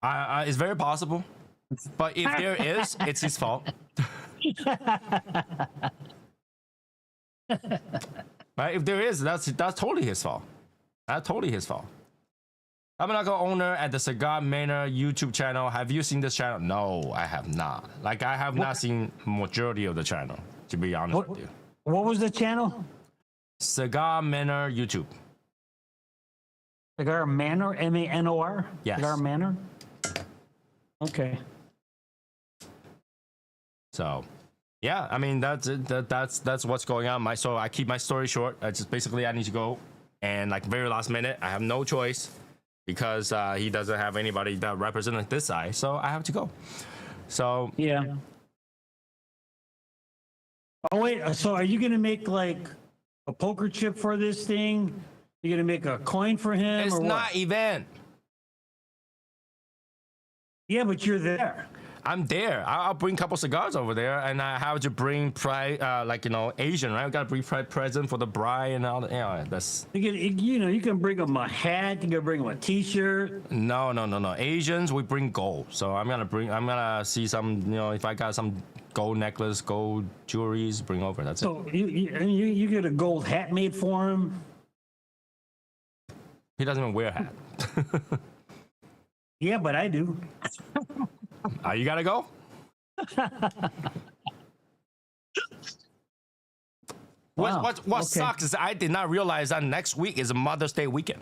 It's very possible, but if there is, it's his fault. Right? If there is, that's totally his fault. That's totally his fault. Tabernacle owner at the Cigar Manor YouTube channel. Have you seen this channel? No, I have not. Like, I have not seen majority of the channel, to be honest with you. What was the channel? Cigar Manor YouTube. Cigar Manor, M-A-N-O-R? Yes. Cigar Manor? Okay. So, yeah, I mean, that's what's going on. So I keep my story short. I just basically I need to go, and like very last minute, I have no choice because he doesn't have anybody that represents this side, so I have to go. So Yeah. Oh, wait. So are you going to make like a poker chip for this thing? You going to make a coin for him? it's or not what? event. Yeah, but you're there. I'm there. I'll bring a couple cigars over there, and I have to bring like Asian, right? I gotta bring present for the bride and all that. Yeah, that's You can bring him a hat. You can bring him a T-shirt. no. Asians we bring gold, so I'm gonna see some if I got some gold necklace, gold jewelries, bring over. That's it. So you get a gold hat made for him. He doesn't even wear a hat. Yeah, but I do. You gotta go. Wow. What Okay. sucks is I did not realize that next week is a Mother's Day weekend.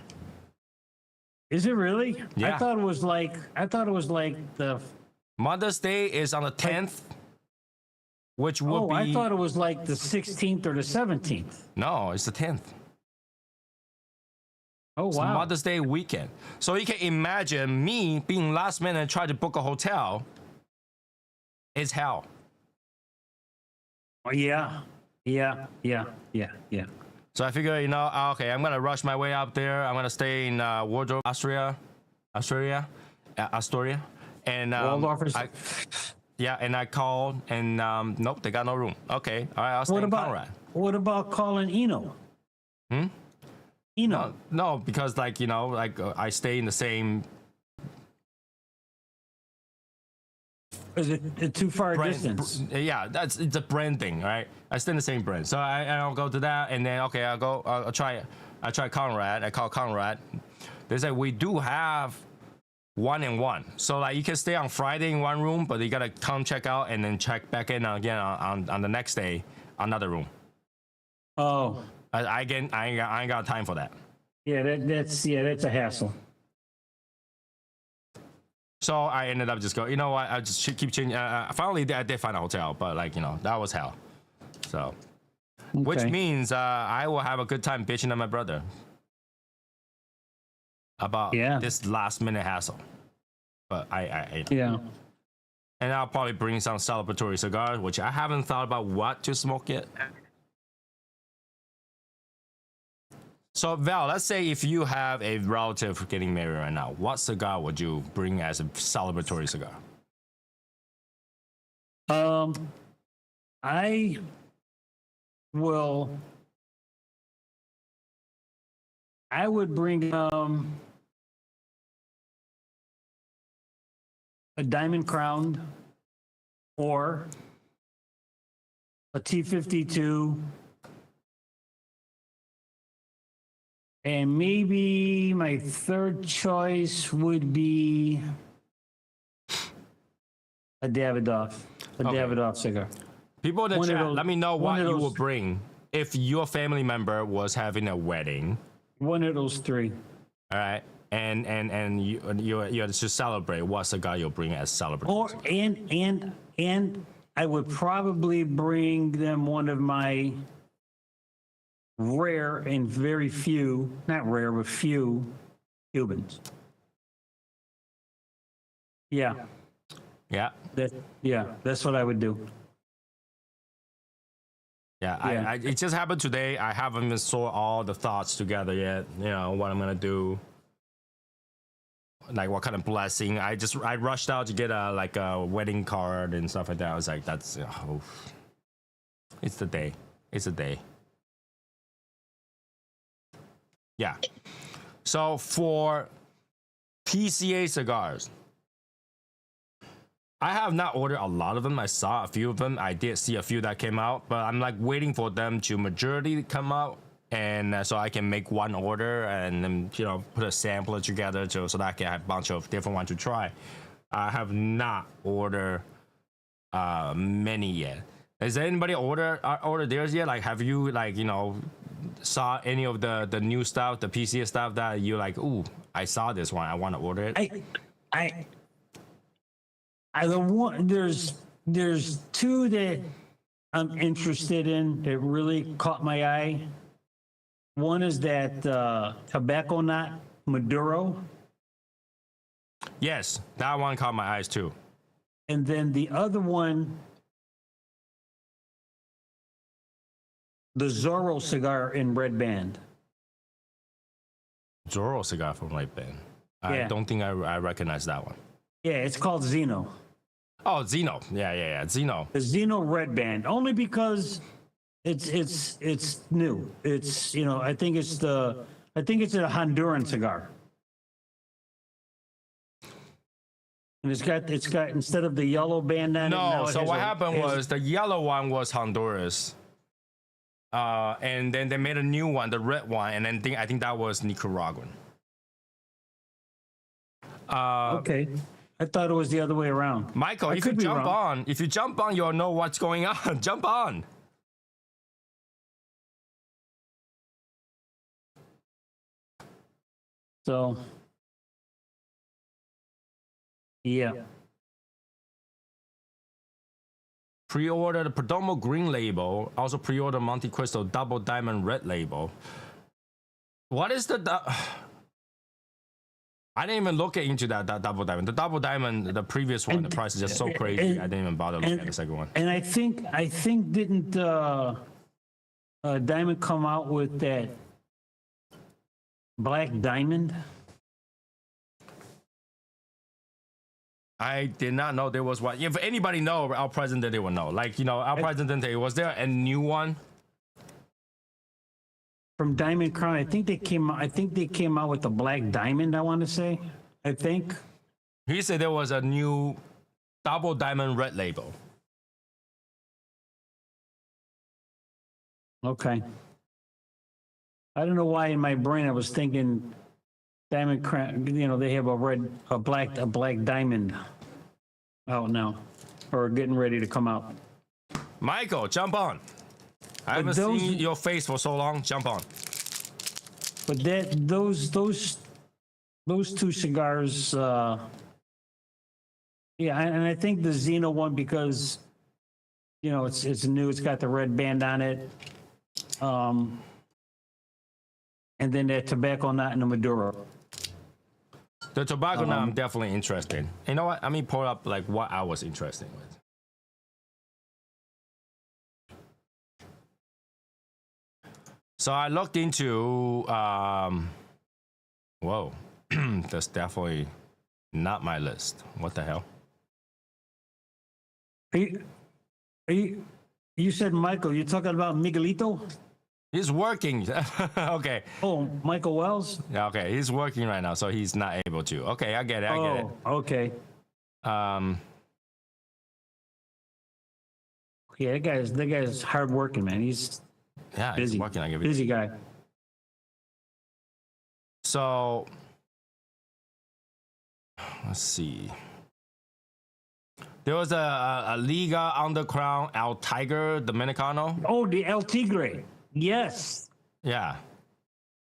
Is it really? Yeah. I thought it was like the. Mother's Day is on the 10th, which will Oh, be. I thought it was like the 16th or the 17th. No, it's the 10th. Oh It's wow. Mother's Day weekend. So you can imagine me being last minute and trying to book a hotel. It's hell. Oh, yeah. So I figure, okay, I'm gonna rush my way up there. I'm gonna stay in Wardrobe, Astoria, and Waldorf is- and I called, and nope, they got no room. Okay, all right, I'll stay in Conrad. What about calling Eno? Eno. No, because I stay in the same Is it too far a distance? Yeah, it's a brand thing, right? I stay in the same brand, so I'll go to that, and then okay, I'll try Conrad. I call Conrad. They say we do have 1-and-1, so like you can stay on Friday in one room, but you gotta come check out and then check back in again on the next day, another room. Oh, I ain't got time for that. yeah. That's a hassle. So I ended up just going, you know what? I just should keep changing. Finally, I did find a hotel, but that was hell. So, which Okay. means I will have a good time bitching at my brother about this last minute hassle. But Yeah. and I'll probably bring some celebratory cigars, which I haven't thought about what to smoke yet. So Val, let's say if you have a relative getting married right now, what cigar would you bring as a celebratory cigar? I would bring a Diamond Crown or a T52. And maybe my third choice would be a Davidoff. Davidoff cigar. People in the One of chat, those- let me know one what of you those- would bring if your family member was having a wedding. One of those three. All right, and you to celebrate. What cigar you'll bring as celebratory? Or and I would probably bring them one of my rare and very few, not rare, but few Cubans. Yeah, Yeah, that's what I would do. yeah. Yeah. It just happened today. I haven't even saw all the thoughts together yet. What I'm gonna do. Like what kind of blessing? I rushed out to get a wedding card and stuff like that. I was like, it's the day. It's a day. Yeah. So for PCA cigars, I have not ordered a lot of them. I saw a few of them. I did see a few that came out, but I'm like waiting for them to majority come out and so I can make one order and then put a sampler together so that I can have a bunch of different ones to try. I have not ordered many yet. Has anybody ordered theirs yet? Like, have you saw any of the new stuff, the PC stuff that you like? Ooh, I saw this one. I want to order it. I the one there's two that I'm interested in that really caught my eye. One is that tobacco nut Maduro, Yes, that one caught my eyes too. and then the other one, the Zorro cigar in red band. Zorro cigar from Red Band. I Yeah. don't think I recognize that one. Yeah, it's called Zeno. Oh, Zeno. Yeah. Zeno. The Zeno red band, only because it's new. It's I think it's a Honduran cigar. And it's got instead of the yellow band on it. now No, it so has what a- happened it has- was the yellow one was Honduras. And then they made a new one, the red one, and then I think that was Nicaraguan. Okay, I thought it was the other way around. Michael, I if you could be jump wrong. on, you'll know what's going on. Jump on. So, yeah. Pre-order the Perdomo green label. Also pre-order Monte Cristo double diamond red label. What is I didn't even look into that double diamond. The double diamond, the previous one, the price is just so crazy. I didn't even bother looking at the second one. And I think didn't Diamond come out with that black diamond? I did not know there was one. If anybody know, our president, they will know. Like, our president, was there a new one? From Diamond Crown, I think they came out with the black diamond, I want to say. I think. He said there was a new double diamond red label. Okay. I don't know why in my brain I was thinking Diamond Crown, they have a black diamond out now, or getting ready to come out. Michael, jump on. I haven't seen your face for so long. Jump on. But those two cigars, yeah, and I think the Zeno one, because it's new, it's got the red band on it, and then that tobacco nut and the Maduro. The tobacco now I'm definitely interested. You know what? Let me pull up like what I was interested with. So I looked into whoa. That's definitely not my list. What the hell? You said Michael, you're talking about Miguelito? He's working. Okay. Oh, Michael Wells? Yeah, okay. He's working right now, so he's not able to. Okay, I get it. I get it. Okay. Yeah, that guy's hard working, man. He's busy. He's working like every Busy guy. So let's see. There was a Liga Underground El Tiger Dominicano. Oh, the El Tigre. Yes. Yeah.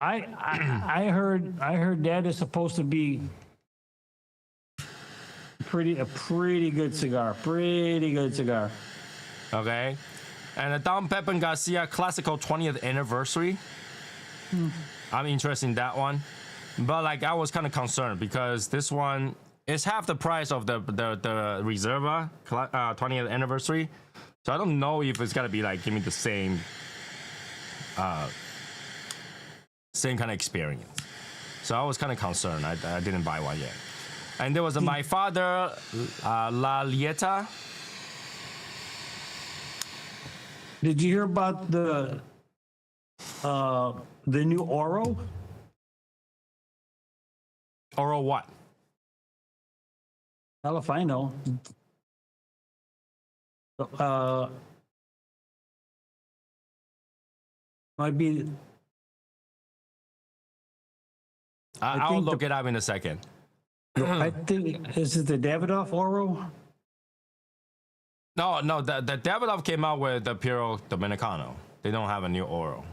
I heard that is supposed to be a pretty good cigar. Pretty good cigar. Okay. And the Dom Pepin Garcia Classical 20th anniversary. I'm interested in that one. But like I was kind of concerned because this one is half the price of the Reserva 20th anniversary. So I don't know if it's gonna be like give me the same kind of experience. So I was kind of concerned. I didn't buy one yet. And there was My Father La Lieta. Did you hear about the new Oro? Or what? Hell if I know. Might be I'll think look it up in a second. I think, is it the Davidoff Oro? No, the Davidoff came out with the Puro Dominicano. They don't have a new Oro.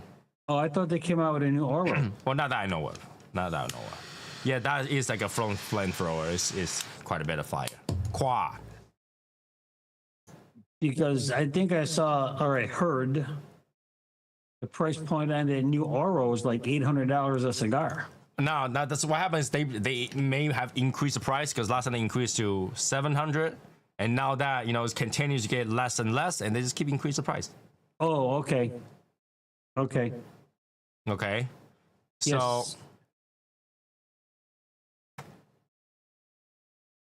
Oh, I thought they came out with a new Oro. Well, not that I know of. Not that I know of. Yeah, that is like a flamethrower. It's quite a bit of fire. Qua. Because I think I saw, or I heard, the price point on the new Oro is like $800 a cigar. No, that's what happens. They may have increased the price because last time they increased to 700, and now that it continues to get less and less, and they just keep increasing the price. Oh, okay. Okay. Okay. So. Yes.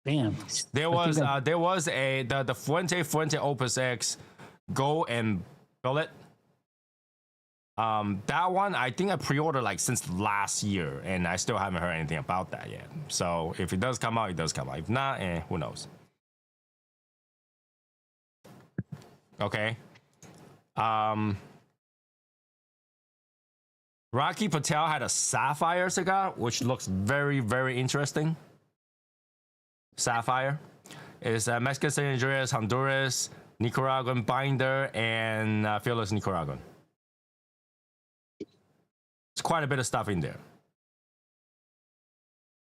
Damn. There was the Fuente Opus X Go and Bullet. That one I think I pre-ordered like since last year, and I still haven't heard anything about that yet. So if it does come out, it does come out. If not, who knows? Okay. Rocky Patel had a sapphire cigar, which looks very, very interesting. Sapphire is Mexican, San Andreas, Honduras, Nicaraguan binder, and fearless Nicaraguan. It's quite a bit of stuff in there.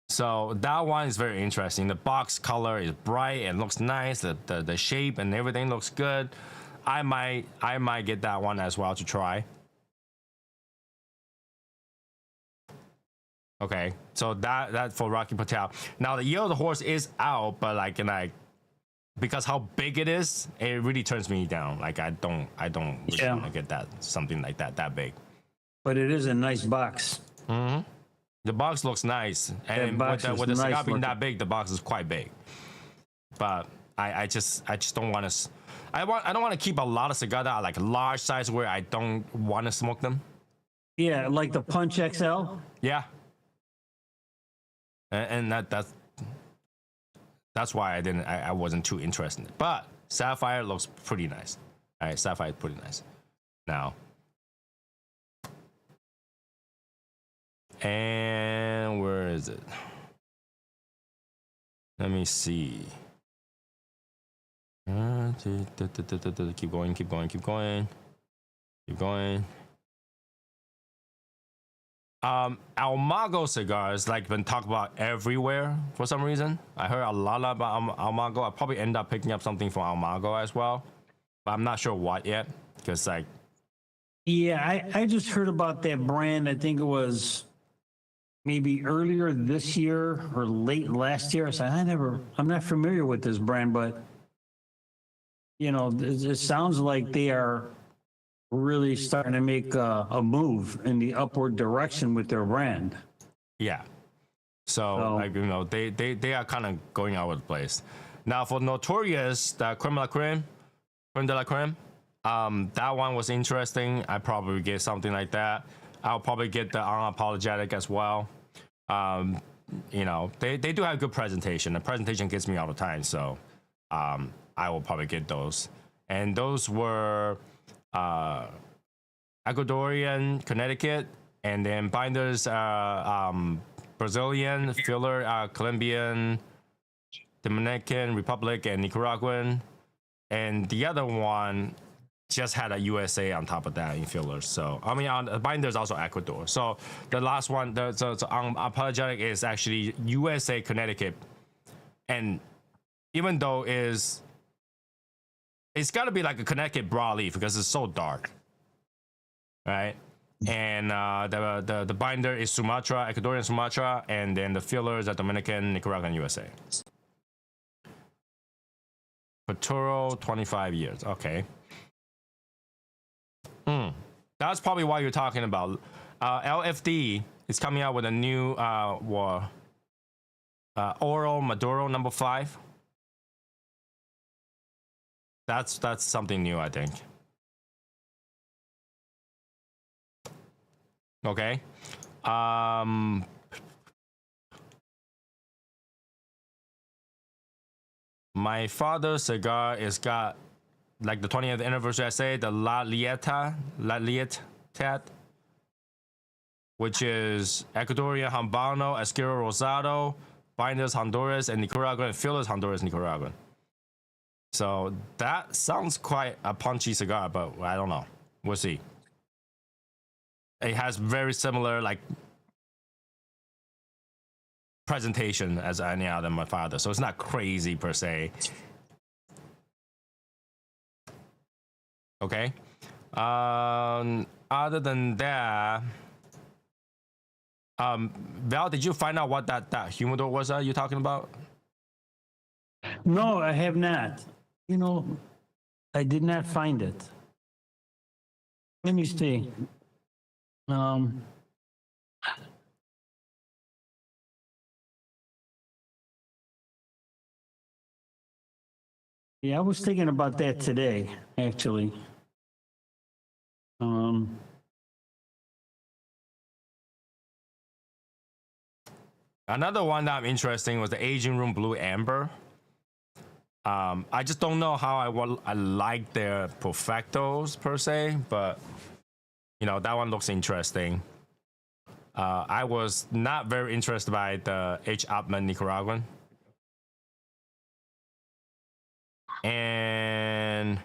So that one is very interesting. The box color is bright and looks nice. The shape and everything looks good. I might get that one as well to try. Okay, so that for Rocky Patel. Now the Year of the Horse is out, but because how big it is, it really turns me down. Like I don't really want to get something like that big. But it is a nice box. Mm-hmm. The box looks nice, and with the cigar being that big, the box is quite big. But I just don't want to. I don't want to keep a lot of cigars that are like large size where I don't want to smoke them. Yeah, like the Punch XL. Yeah. And that's why I wasn't too interested in it. But Sapphire looks pretty nice. All right, Sapphire is pretty nice. Now. And where is it? Let me see. Keep going. Almago cigars been talked about everywhere for some reason. I heard a lot about Almago. I'll probably end up picking up something from Almago as well, but I'm not sure what yet because Yeah, I just heard about that brand. I think it was maybe earlier this year or late last year. So I'm not familiar with this brand, but it sounds like they are really starting to make a move in the upward direction with their brand. Yeah. So they are kind of going all over the place. Now for Notorious, the Creme de la Creme, that one was interesting. I probably get something like that. I'll probably get the Unapologetic as well. They do have good presentation. The presentation gets me all the time, so I will probably get those. And those were Ecuadorian, Connecticut, and then binders Brazilian, filler Colombian, Dominican Republic, and Nicaraguan. And the other one just had a USA on top of that in fillers. So on the binders also Ecuador. So the last one, the Unapologetic is actually USA, Connecticut, and even though it's got to be like a Connecticut broadleaf because it's so dark, right? And the binder is Sumatra, Ecuadorian Sumatra, and then the fillers are Dominican, Nicaraguan, USA. Futuro, 25 years. Okay. That's probably why you're talking about. LFD is coming out with a new Oro Maduro number 5. That's something new, I think. Okay. My father's cigar is got like the 20th anniversary. I say the La Lietat. which is Ecuadorian Habano, Esquero Rosado, Binders Honduras, and Nicaraguan, and Fillers Honduras, Nicaraguan. So that sounds quite a punchy cigar, but I don't know. We'll see. It has very similar like presentation as any other my father, so it's not crazy per se. Okay. Other than that, Val, did you find out what that humidor was you talking about? No, I have not. You know, I did not find it. Let me see. Yeah, I was thinking about that today, actually. Another one that I'm interested in was the Aging Room Blue Amber. I just don't know how I like their perfectos per se, but you know that one looks interesting. I was not very interested by the H. Upman Nicaraguan, and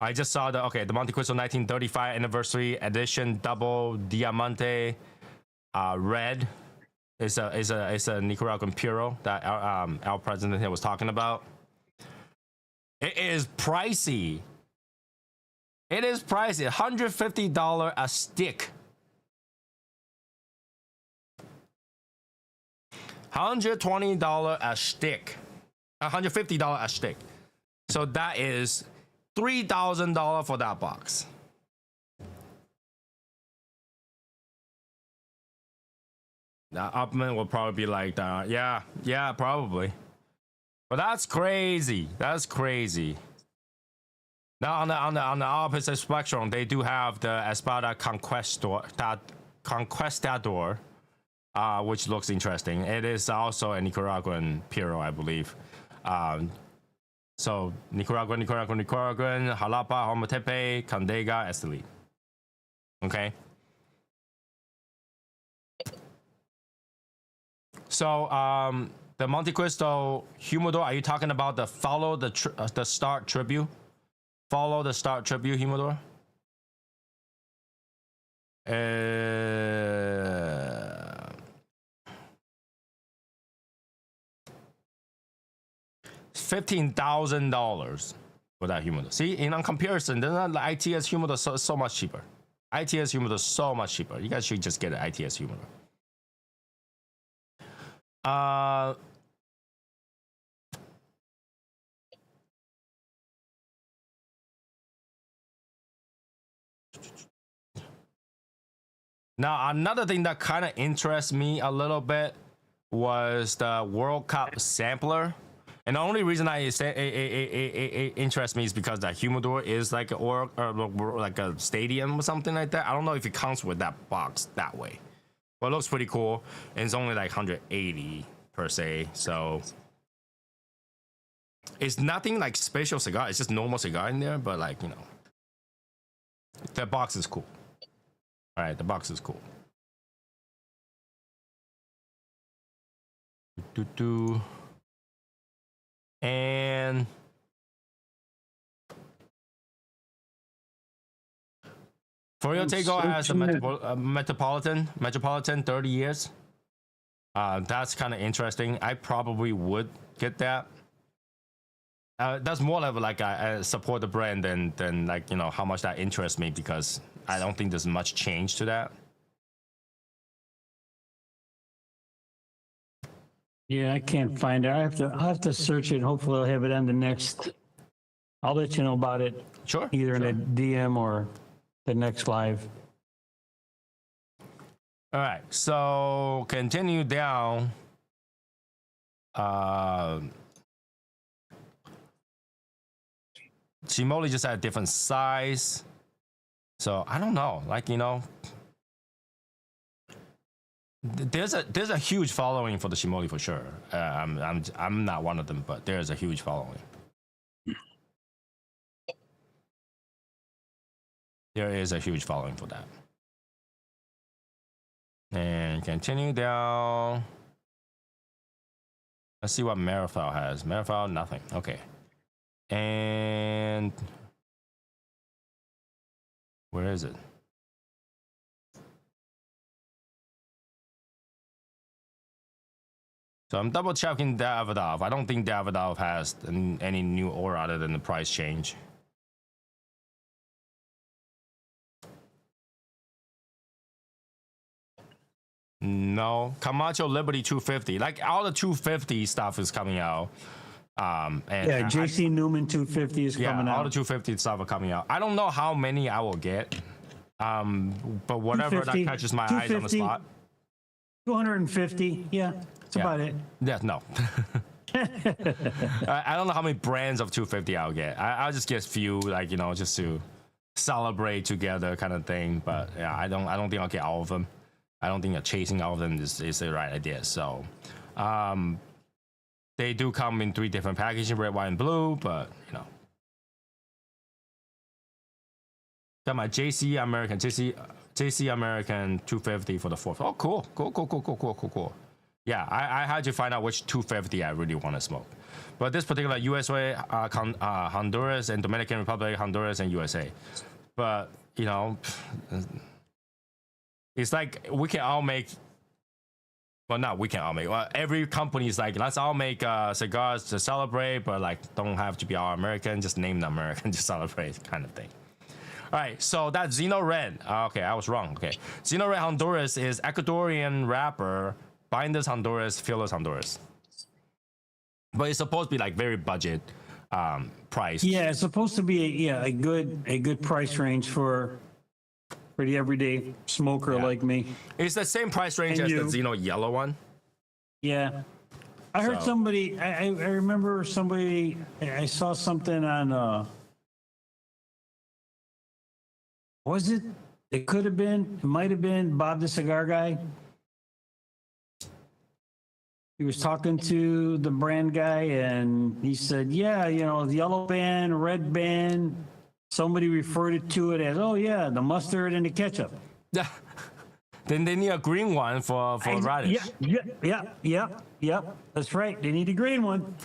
I just saw the Montecristo 1935 anniversary edition double Diamante red. It's a Nicaraguan Puro that our president here was talking about. It is pricey. It is pricey. $150 a stick. $120 a stick. $150 a stick. So that is $3,000 for that box. Now Upman will probably be like that. Yeah, probably. But that's crazy. That's crazy. Now on the opposite spectrum, they do have the Espada Conquistador, which looks interesting. It is also a Nicaraguan Puro, I believe. So Nicaraguan, Jalapa, Homotepe, Candega, Esteli. Okay. So the Montecristo Humidor, are you talking about the follow the start tribute? Follow the start tribute humidor? $15,000 for that humidor. See, in comparison, then the ITS humidor so much cheaper. ITS humidor so much cheaper. You guys should just get an ITS humidor. Now, another thing that kind of interests me a little bit was the World Cup sampler. And the only reason it interests me is because that humidor is like or like a stadium or something like that. I don't know if it counts with that box that way. But it looks pretty cool. And it's only like 180 per se. So it's nothing like special cigar. It's just normal cigar in there. But like, you know, the box is cool. All right, the box is cool. And Foriotego has the Metropolitan 30 years. That's kind of interesting. I probably would get that. That's more of like I support the brand than like, you know, how much that interests me, because I don't think there's much change to that. Yeah, I can't find it. I'll have to search it. Hopefully I'll have it on the next. I'll let you know about it. Sure. Either in a DM or the next live. All right. So continue down. Shimoli just had a different size. So I don't know. Like, you know, there's a huge following for the Shimoli for sure. I'm not one of them, but there's a huge following. There is a huge following for that. And continue down. Let's see what Marifal has. Marifal, nothing. Okay. And where is it? So I'm double checking Davidoff. I don't think Davidoff has any new aura other than the price change. No, Camacho Liberty 250. Like all the 250 stuff is coming out. And Yeah, JC Newman 250 is coming all out. the 250 stuff are coming out. I don't know how many I will get. But whatever that 250, catches my eyes on the 250, spot. 250. Yeah, that's about it. Yeah, no. I don't know how many brands of 250 I'll get. I'll just get a few, like, you know, just to celebrate together kind of thing. But yeah, I don't think I'll get all of them. I don't think chasing all of them is the right idea. So they do come in 3 different packaging, red, white, and blue, but you know. Got my JC American 250 for the 4th. Oh, cool. Yeah, I had to find out which 250 I really want to smoke. But this particular USA, Honduras, and Dominican Republic, Honduras, and USA. But, you know, it's like we can all make. Well, not we can all make. Well, every company is like, let's all make cigars to celebrate, but like, don't have to be all American. Just name them American to celebrate, kind of thing. All right, so that's Zeno Red. Okay, I was wrong. Okay, Zeno Red Honduras is Ecuadorian wrapper, binders Honduras, fillers Honduras. But it's supposed to be like very budget price. Yeah, it's supposed to be a good price range for the everyday smoker like me. It's the same price range as the Zeno yellow one. Yeah. I heard somebody, I remember somebody, I saw something on, was it? It could have been, it might have been Bob the Cigar Guy. He was talking to the brand guy and he said, yeah, you know, the yellow band, red band, somebody referred to it as, oh yeah, the mustard and the ketchup. Yeah. Then they need a green one for radish. Yeah. That's right. They need a green one.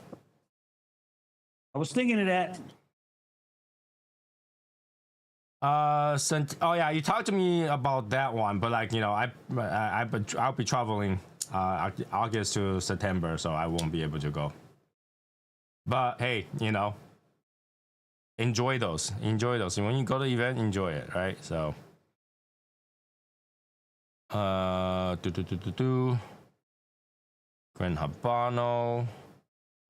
I was thinking of that. Oh yeah, you talked to me about that one, but like, you know, I'll be traveling August to September, so I won't be able to go. But hey, you know, enjoy those. When you go to the event, enjoy it, right? So Grand Habano,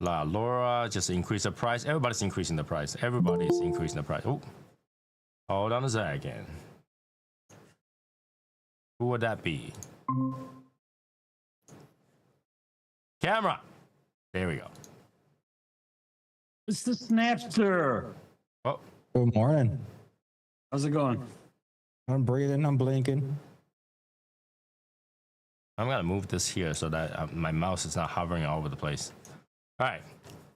La Laura, just increase the price. Everybody's increasing the price. Oh, hold on a second. Who would that be? Camera. There we go. It's the Snapster. Oh, Good morning. How's it going? I'm breathing. I'm blinking. I'm gonna move this here so that my mouse is not hovering all over the place. All right.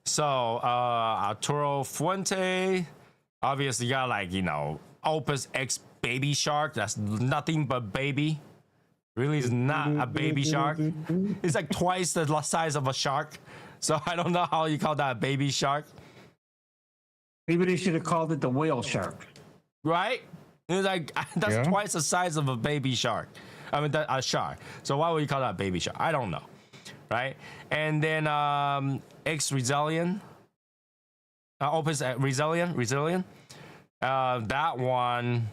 So Arturo Fuente, obviously got like, you know, Opus X Baby Shark. That's nothing but baby. Really is not a baby shark. It's like twice the size of a shark. So I don't know how you call that a baby shark. Maybe they should have called it the whale shark. Right? It's like, that's twice the size of a baby shark. I mean, a shark. So why would you call that a baby shark? I don't know. Right? And then X Resilient. Opus Resilient. That one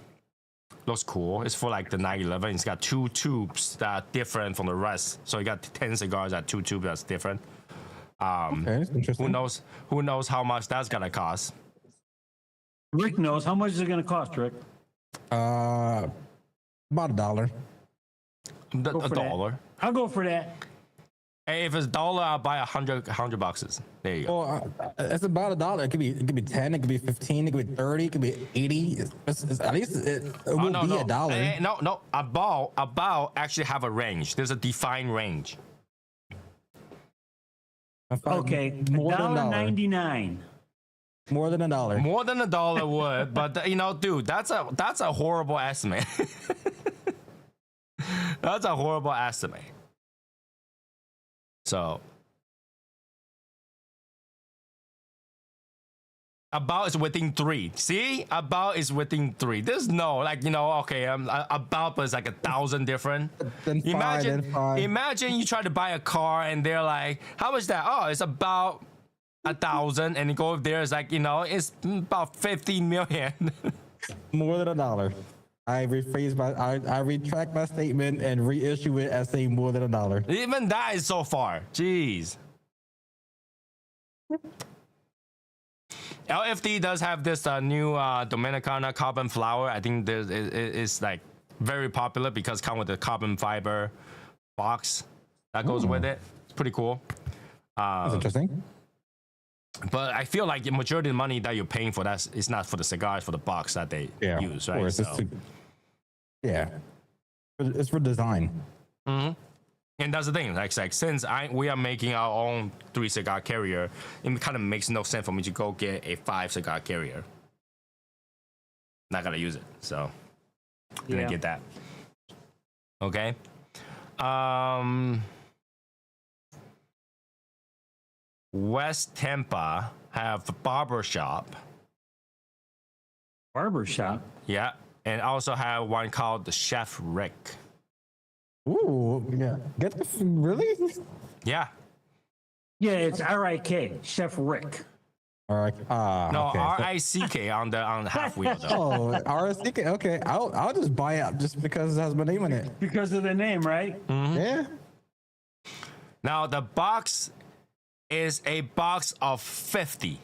looks cool. It's for like the 911. It's got 2 tubes that are different from the rest. So you got 10 cigars at 2 tubes that's different. Okay, that's interesting. Who knows how much that's gonna cost? Rick knows. How much is it going to cost, Rick? About $1. A dollar. I'll go for that. Hey, if it's $1, I'll buy 100 boxes. There you go. Well, it's about $1. It could be 10. It could be 15. It could be 30. It could be 80. At least it will be $1. Hey, no. About actually have a range. There's a defined range. Okay, More than $1. $1.99. More than $1. More than $1 would, but you know, dude, that's a horrible estimate. That's a horrible estimate. So about is within 3. See, about is within 3. There's no like okay, about is like 1,000 different. Then five. Imagine you try to buy a car and they're like, how much that? Oh, it's about 1,000, and you go over there, it's like it's about 15 million. More than $1. I retract my statement and reissue it as saying more than $1. Even that is so far. Jeez. LFD does have this new Dominicana carbon flower. I think it's like very popular because it comes with the carbon fiber box that goes with it. It's pretty cool. That's interesting. But I feel like the majority of the money that you're paying for that is not for the cigars, for the box that they use, right? It's for design. Mm-hmm. And that's the thing, like since we are making our own 3 cigar carrier, it kind of makes no sense for me to go get a 5 cigar carrier. Not gonna use it, so gonna get that. Okay. West Tampa have a barber shop. Yeah, and also have one called the Chef Rick. Ooh, yeah. Really? Yeah. Yeah, it's R-I-K, Chef Rick. All right. No, okay. R-I-C-K on the half wheel though. Oh, R-I-C-K. Okay, I'll just buy it just because it has my name in it. Because of the name, right? Mm-hmm. Yeah. Now the box is a box of 50.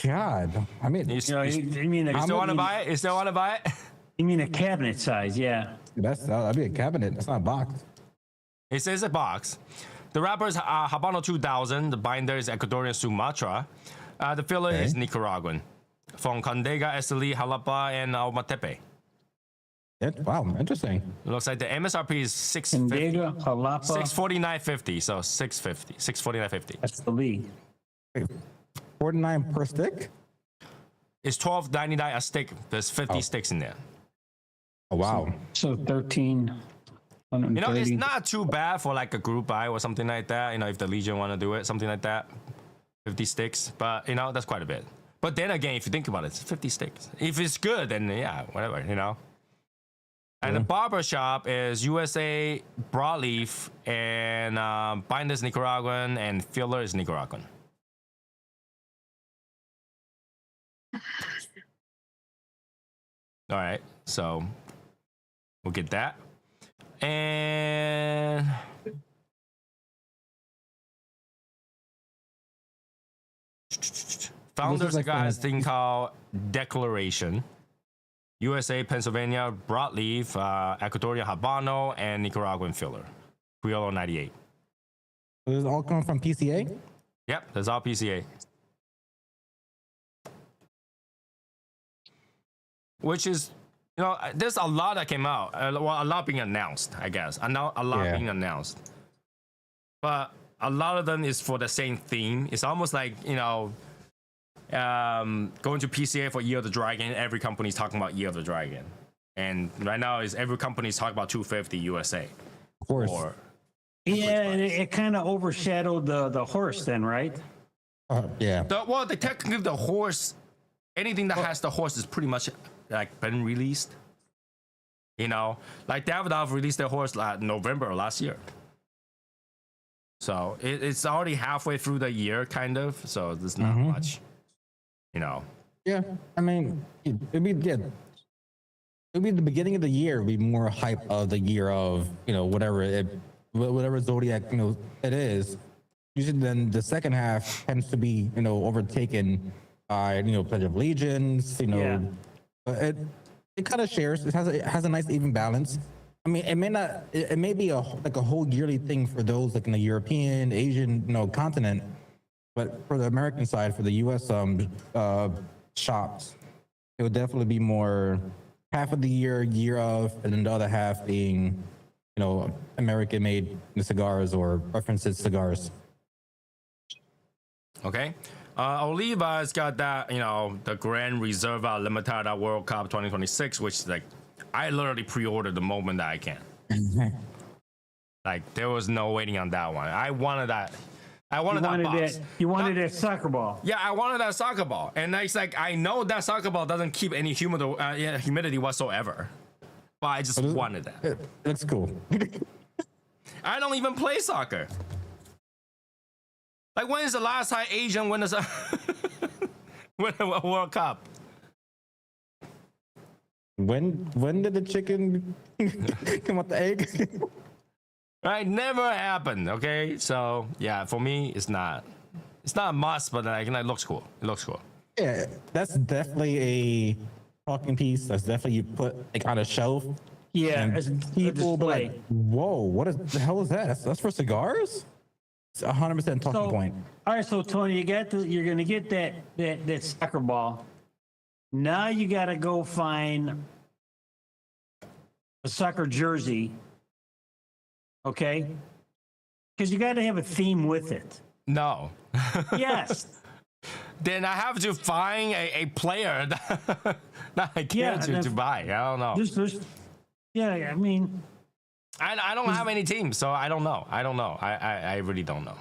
God, I mean, You still want to buy it? You still want to buy it? You mean a cabinet size? Yeah. that'd be a cabinet. That's not a box. It says a box. The wrapper is Habano 2000. The binder is Ecuadorian Sumatra. The filler is Nicaraguan. From Condega, Esteli, Jalapa, and Ometepe. Wow, interesting. It looks like the MSRP is $650. Condega, Jalapa. $649.50. So $650. $649.50. That's the lead. Wait, 49 per stick? It's $12.99 a stick. There's 50 sticks in there. Oh, wow. So 13. It's not too bad for like a group buy or something like that. If the Legion want to do it, something like that. 50 sticks. But, that's quite a bit. But then again, if you think about it, it's 50 sticks. If it's good, then yeah, whatever, And the barber shop is USA broadleaf, and binder is Nicaraguan, and filler is Nicaraguan. All right, so we'll get that. And Founders got this thing called Declaration. USA, Pennsylvania, broadleaf, Ecuadorian Habano, and Nicaraguan filler. Criollo 98. So this all come from PCA? Yep, that's all PCA. Which is, there's a lot that came out. A lot being announced, I guess. A lot being announced. But a lot of them is for the same theme. It's almost like, going to PCA for Year of the Dragon. Every company's talking about Year of the Dragon. And right now, every company's talking about 250 USA. Of course. Yeah, and it kind of overshadowed the horse then, right? Yeah. Technically, the horse, anything that has the horse is pretty much like been released. Like Davidoff released their horse November last year. So it's already halfway through the year, kind of. So there's not much, Yeah, I mean, it'd be the beginning of the year. It'd be more hype of the year of whatever zodiac it is. Usually, then the second half tends to be overtaken by Pledge of Allegiance. It kind of shares. It has a nice even balance. I mean, it may not. It may be a whole yearly thing for those like in the European, Asian, continent, but for the American side, for the U.S. Shops, it would definitely be more half of the year of, and then the other half being, American-made cigars or references cigars. Okay. Oliva's got that, the Grand Reserva Limitada World Cup 2026, which is like, I literally pre-ordered the moment that I can. Like there was no waiting on that one. I wanted that. I wanted that box. You wanted that soccer ball. Yeah, I wanted that soccer ball, and it's like I know that soccer ball doesn't keep any humidity whatsoever, but I just wanted that. It looks cool. I don't even play soccer. Like when is the last time Asian win a World Cup? When did the chicken come out the egg? Right, never happened. Okay, so yeah, for me, it's not a must, but like it looks cool. It looks cool. Yeah, that's definitely a talking piece. That's definitely you put like on a shelf. Yeah, and as a people be display. like, "Whoa, what the hell is that? That's for cigars." It's 100% talking point. All right, so Tony, you're gonna get that soccer ball. Now you got to go find a soccer jersey, okay? Because you got to have a theme with it. No. Yes. Then I have to find a player that I care to buy. I don't know. Yeah, I mean, I don't have any teams, so I don't know. I really don't know.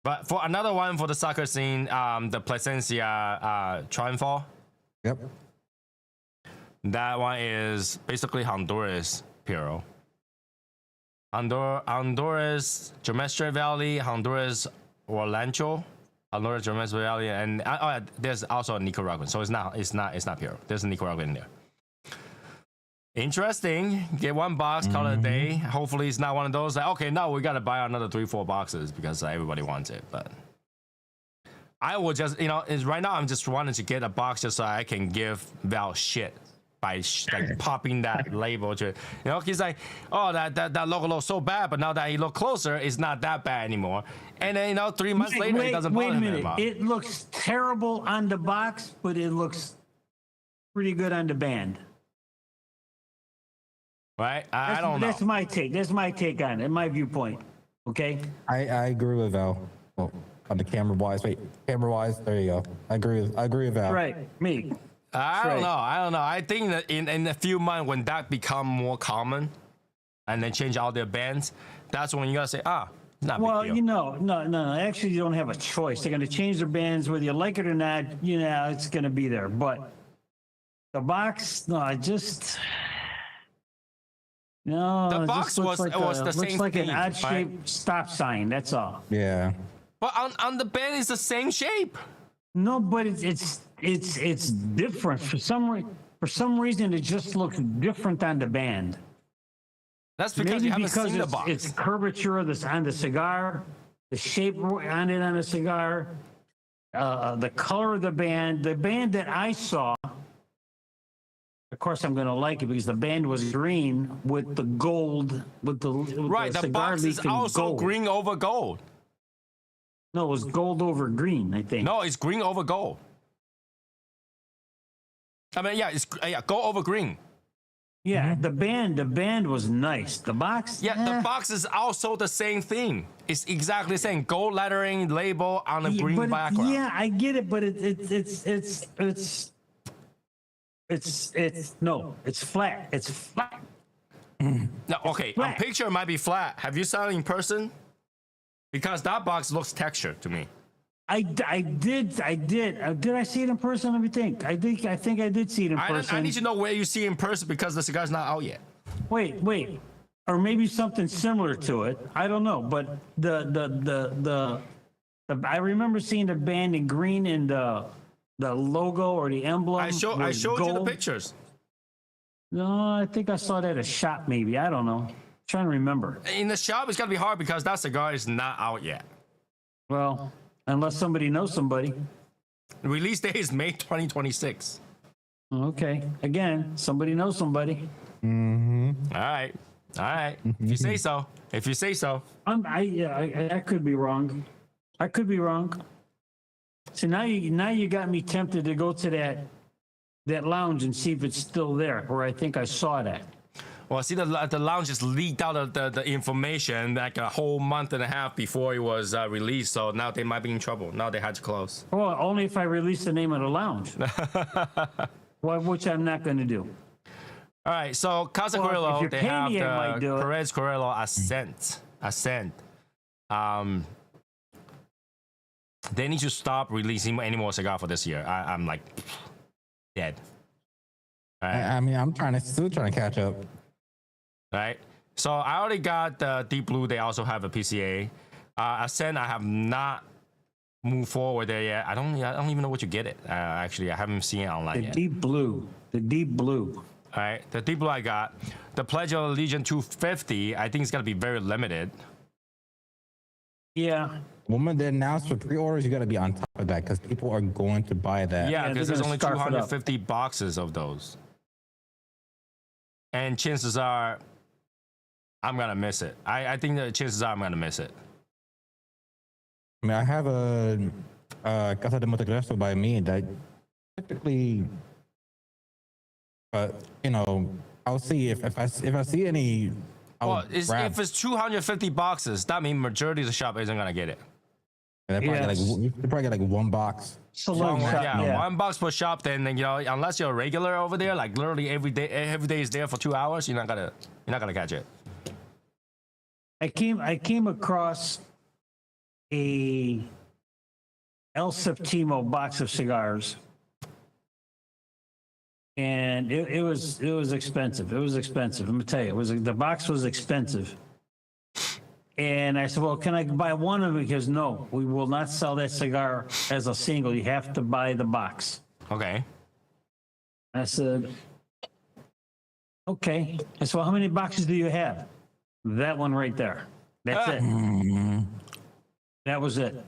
But for another one for the soccer scene, the Plasencia Triunfal. Yep. That one is basically Honduras Piro. Honduras Germestre Valley, Honduras Olancho, Honduras Germestre Valley, and there's also a Nicaraguan. So it's not Piro. There's a Nicaraguan in there. Interesting. Get one box, call it a day. Hopefully it's not one of those like, okay, now we gotta buy another 3-4 boxes because everybody wants it. But I will just, right now I'm just wanting to get a box just so I can give Val shit by like popping that label to it. He's like, oh, that logo looks so bad, but now that he look closer, it's not that bad anymore. And then 3 months later, it doesn't bother him anymore. It looks terrible on the box, but it looks pretty good on the band. Right? I don't know. That's my take. That's my take on it, my viewpoint. Okay? I agree with Val. Well, on the camera wise, there you go. I agree with Val. Right, me. I don't know. I think that in a few months when that become more common and they change all their bands, that's when you gotta say, it's not a big deal. No. Actually, you don't have a choice. They're gonna change their bands whether you like it or not. It's gonna be there. But the box, the box was the same looks like thing, an odd-shaped stop sign. That's all. Yeah. But on the band, it's the same shape. No, but it's different for some reason. It just looks different on the band. That's because you haven't seen the box. It's curvature on the cigar, the shape on the cigar, the color of the band. The band that I saw. Of course, I'm going to like it because the band was green with the gold, with right, the cigar box is leaf in also gold. green over gold. No, it was gold over green, I think. No, it's green over gold. I mean, it's gold over green. Yeah, the band was nice. The box, the box is also the same thing. It's exactly the same gold lettering label on a green background. Yeah, I get it, but it's flat. It's flat. No, okay. On picture it might be flat. Have you saw it in person? Because that box looks textured to me. I did. Did I see it in person? Let me think. I think I did see it in person. I need to know where you see it in person because the cigar's not out yet. Wait. Or maybe something similar to it. I don't know. But the I remember seeing the band in green and the logo or the emblem. I showed you the pictures. No, I think I saw that at a shop maybe. I don't know. I'm trying to remember. In the shop, it's gonna be hard because that cigar is not out yet. Well, unless somebody knows somebody. The release date is May 2026. Okay. Again, somebody knows somebody. Mm-hmm. All right. If you say so. I could be wrong. So now you got me tempted to go to that lounge and see if it's still there, where I think I saw that. Well, see, the lounge just leaked out the information like a whole month and a half before it was released. So now they might be in trouble. Now they had to close. Well, only if I release the name of the lounge, which I'm not going to do. All right, so Casa Well, if Grillo, you're they have paying, it might do the it. Perez Carrillo Ascent. They need to stop releasing any more cigar for this year. I'm like dead. All right. I mean, I'm still trying to catch up. Right. So I already got the Deep Blue. They also have a PCA. Ascent, I have not moved forward there yet. I don't even know what you get it. Actually, I haven't seen it online The yet. deep blue. The deep blue. All right, the Deep Blue I got. The Pledge of Allegiance 250. I think it's gonna be very limited. Yeah. When they announce for pre-orders, you got to be on top of that because people are going to buy that. Yeah, they're because there's gonna only scarf it up. 250 boxes of those, and chances are I'm gonna miss it. I think the chances are I'm gonna miss it. I mean, I have a Casa de Montegresso by me that typically, I'll see if I see any. Well, if it's 250 boxes, that means majority of the shop isn't gonna get it. They probably, Yes. they probably get like one box. Select shop, Yeah, 1 box per shop. Then unless you're a regular over there, like literally every day is there for 2 hours, you're not gonna catch it. I came across a El Septimo box of cigars, and it was expensive. It was expensive. Let me tell you, the box was expensive. And I said, well, can I buy one of them? Because no, we will not sell that cigar as a single. You have to buy the box. Okay. I said, okay. I said, well, how many boxes do you have? That one right there. That's it. That was it.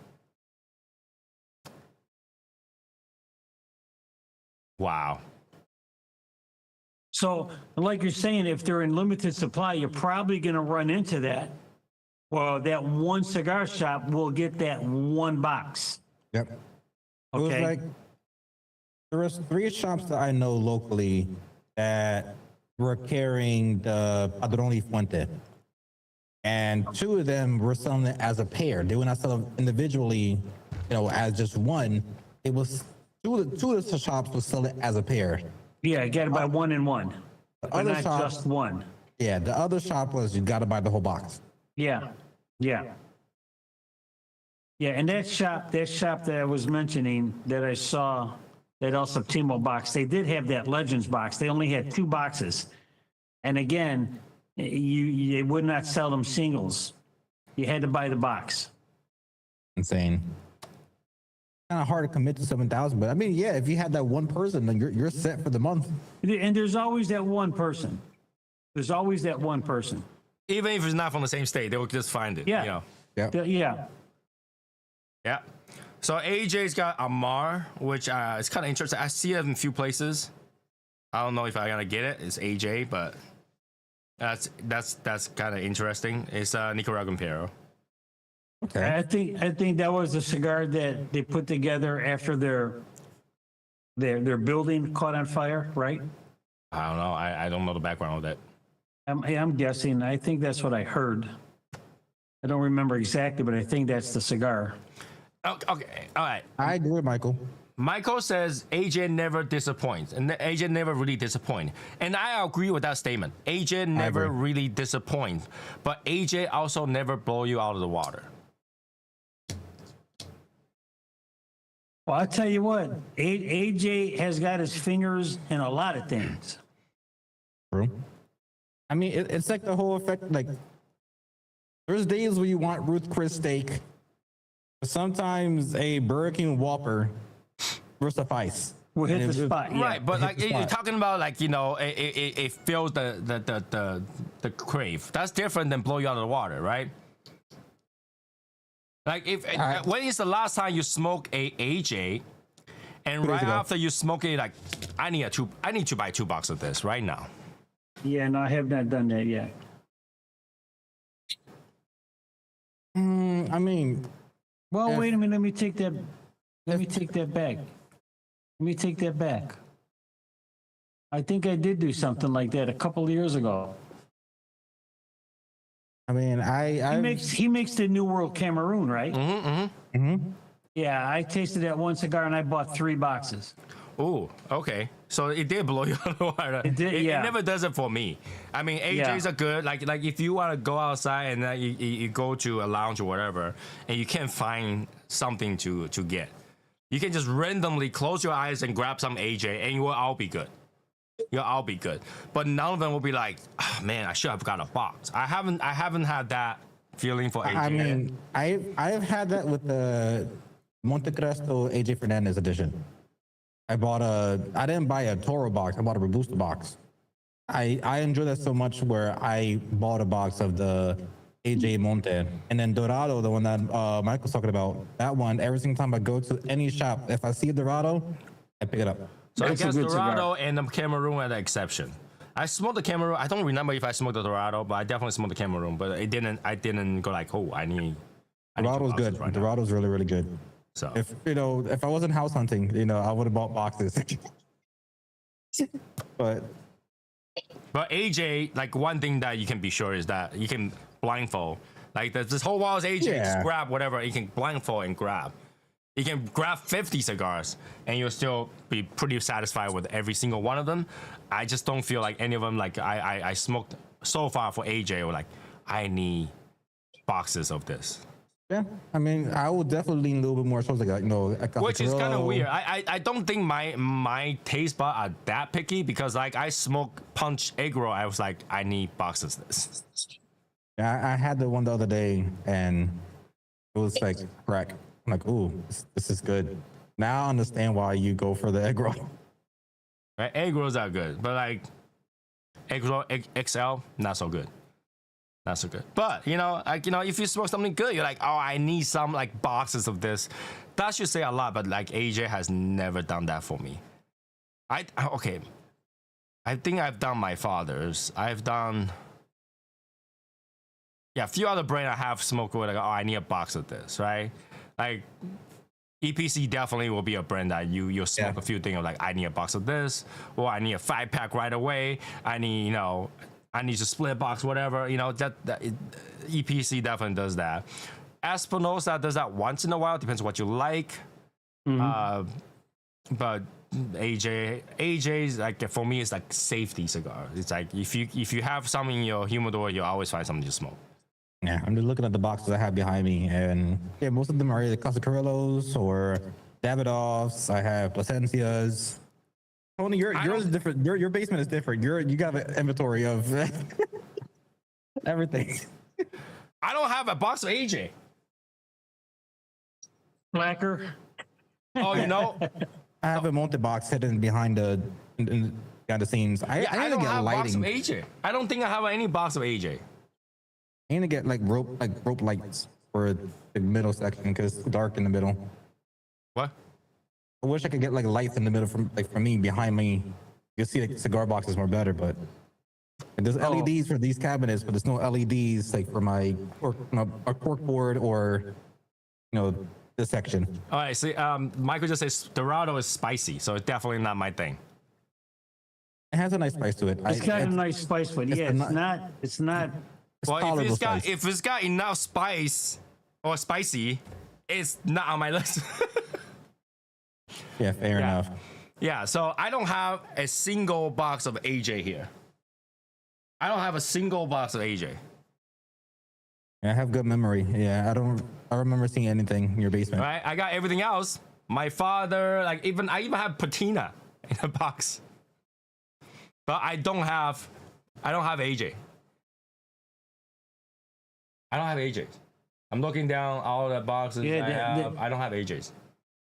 Wow. So, like you're saying, if they're in limited supply, you're probably going to run into that. Well, that one cigar shop will get that one box. Yep. It was Okay. like there was 3 shops that I know locally that were carrying the Padrone Fuente, and 2 of them were selling it as a pair. They were not selling individually, as just one. It was two of the shops would sell it as a pair. Yeah, you got to buy one and one, but other not shop- just one. Yeah, the other shop was you got to buy the whole box. Yeah, yeah. Yeah, and that shop that I was mentioning that I saw, that El Septimo box, they did have that Legends box. They only had 2 boxes. And again, you would not sell them singles. You had to buy the box. Insane. Kind of hard to commit to 7,000, but I mean, yeah, if you had that one person, then you're set for the month. And there's always that one person. There's always that one person. Even if it's not from the same state, they will just find it. Yeah. Yeah. Yeah. Yeah. So AJ's got Amar, which is kind of interesting. I see it in a few places. I don't know if I'm gonna get it. It's AJ, but that's kind of interesting. It's Nicaraguan Pero. Okay. I think that was a cigar that they put together after their building caught on fire, right? I don't know. I don't know the background of that. I'm guessing. I think that's what I heard. I don't remember exactly, but I think that's the cigar. Okay. All right. I agree with Michael. Michael says AJ never disappoints, and AJ never really disappoints. And I agree with that statement. AJ never agree. really disappoints, but AJ also never blow you out of the water. Well, I'll tell you what, AJ has got his fingers in a lot of things. True. I mean, it's like the whole effect. Like, there's days where you want Ruth Chris steak, but sometimes a Burger King Whopper will suffice. We'll hit And the it- spot. Yeah. Right, but like the you're spot. talking about like it fills the crave. That's different than blow you out of the water, right? Like when is the last time you smoke a AJ, and 2 days right ago. after you smoke it, like I need to buy 2 boxes of this right now. Yeah, no, I have not done that yet. I mean, Well, If- wait a minute. Let me take that back. Let me take that back. I think I did do something like that a couple of years ago. He makes the New World Cameroon, right? Mm-hmm. Yeah, I tasted that one cigar and I bought 3 boxes. Ooh, okay. So it did blow you out of the water. It did, yeah. It never does it for me. I mean, AJs Yeah. are good. Like if you want to go outside and you go to a lounge or whatever, and you can't find something to get, you can just randomly close your eyes and grab some AJ, and you will all be good. You'll all be good. But none of them will be like, oh, man, I should have got a box. I haven't had that feeling for AJ. I mean, I've had that with the Monte Cristo AJ Fernandez edition. I didn't buy a Toro box. I bought a Robusto box. I enjoy that so much where I bought a box of the AJ Monte, and then Dorado, the one that Michael's talking about. That one, every single time I go to any shop, if I see a Dorado, I pick it up. So That's a I guess good Dorado cigar. and the Cameroon are the exception. I smoked the Cameroon. I don't remember if I smoked the Dorado, but I definitely smoked the Cameroon. But it didn't. I didn't go like, oh, I need. Dorado's two boxes good. right now. Dorado's really, really good. So If I wasn't house hunting, I would have bought boxes. But But AJ, like one thing that you can be sure is that you can blindfold. Like this whole wall is AJ. Yeah. Just grab whatever. You can blindfold and grab. You can grab 50 cigars and you'll still be pretty satisfied with every single one of them. I just don't feel like any of them. Like I smoked so far for AJ. Or like I need boxes of this. yeah, I mean, I would definitely lean a little bit more towards like a Which is kind of Casicarillo. weird. I don't think my taste bud are that picky because like I smoke punch egg roll. I was like I need boxes of this. I had the one the other day, and it was like crack. I'm like, ooh, this is good. Now I understand why you go for the egg roll. Right? Egg rolls are good, but like egg roll XL, not so good. Not so good. But if you smoke something good, you're like, oh, I need some like boxes of this. That should say a lot, but like AJ has never done that for me. Okay. I think I've done my father's. I've done a few other brands I have smoked with, like, oh, I need a box of this, right? Like EPC definitely will be a brand that you'll smoke Yeah. a few things of like I need a box of this, or I need a 5-pack right away. I need to split box, whatever. EPC definitely does that. Espinosa does that once in a while, depends what you like. But AJ's like for me it's like safety cigar. It's like if you have some in your humidor, you always find something to smoke. Yeah, I'm just looking at the boxes I have behind me, and yeah, most of them are either Casacarillos or Davidoffs. I have Placencias. Tony, yours is different. Your basement is different. You got an inventory of everything. I don't have a box of AJ. Blacker. Oh, I have a Monte box hidden behind behind the scenes. I need I to don't get have a box of lighting. AJ. I don't think I have any box of AJ. I need to get like rope lights for the middle section because it's dark in the middle. What? I wish I could get like lights in the middle from me behind me. You can see like cigar boxes more better, but and there's LEDs for these cabinets, but there's no LEDs like for my cork board or this section. All right. See, Michael just says Dorado is spicy, so it's definitely not my thing. It has a nice spice to it. It's got a nice spice, but yeah, it's not. It's Well, tolerable if it's got enough spice or spicy, it's not on my list. Yeah, fair enough. Yeah, so I don't have a single box of AJ here. I don't have a single box of AJ. Yeah, I have good memory. Yeah, I remember seeing anything in your basement. Right? I got everything else. My father, I even have patina in a box. But I don't have AJ. I don't have AJs. I'm looking down all the boxes Yeah, I don't have AJs.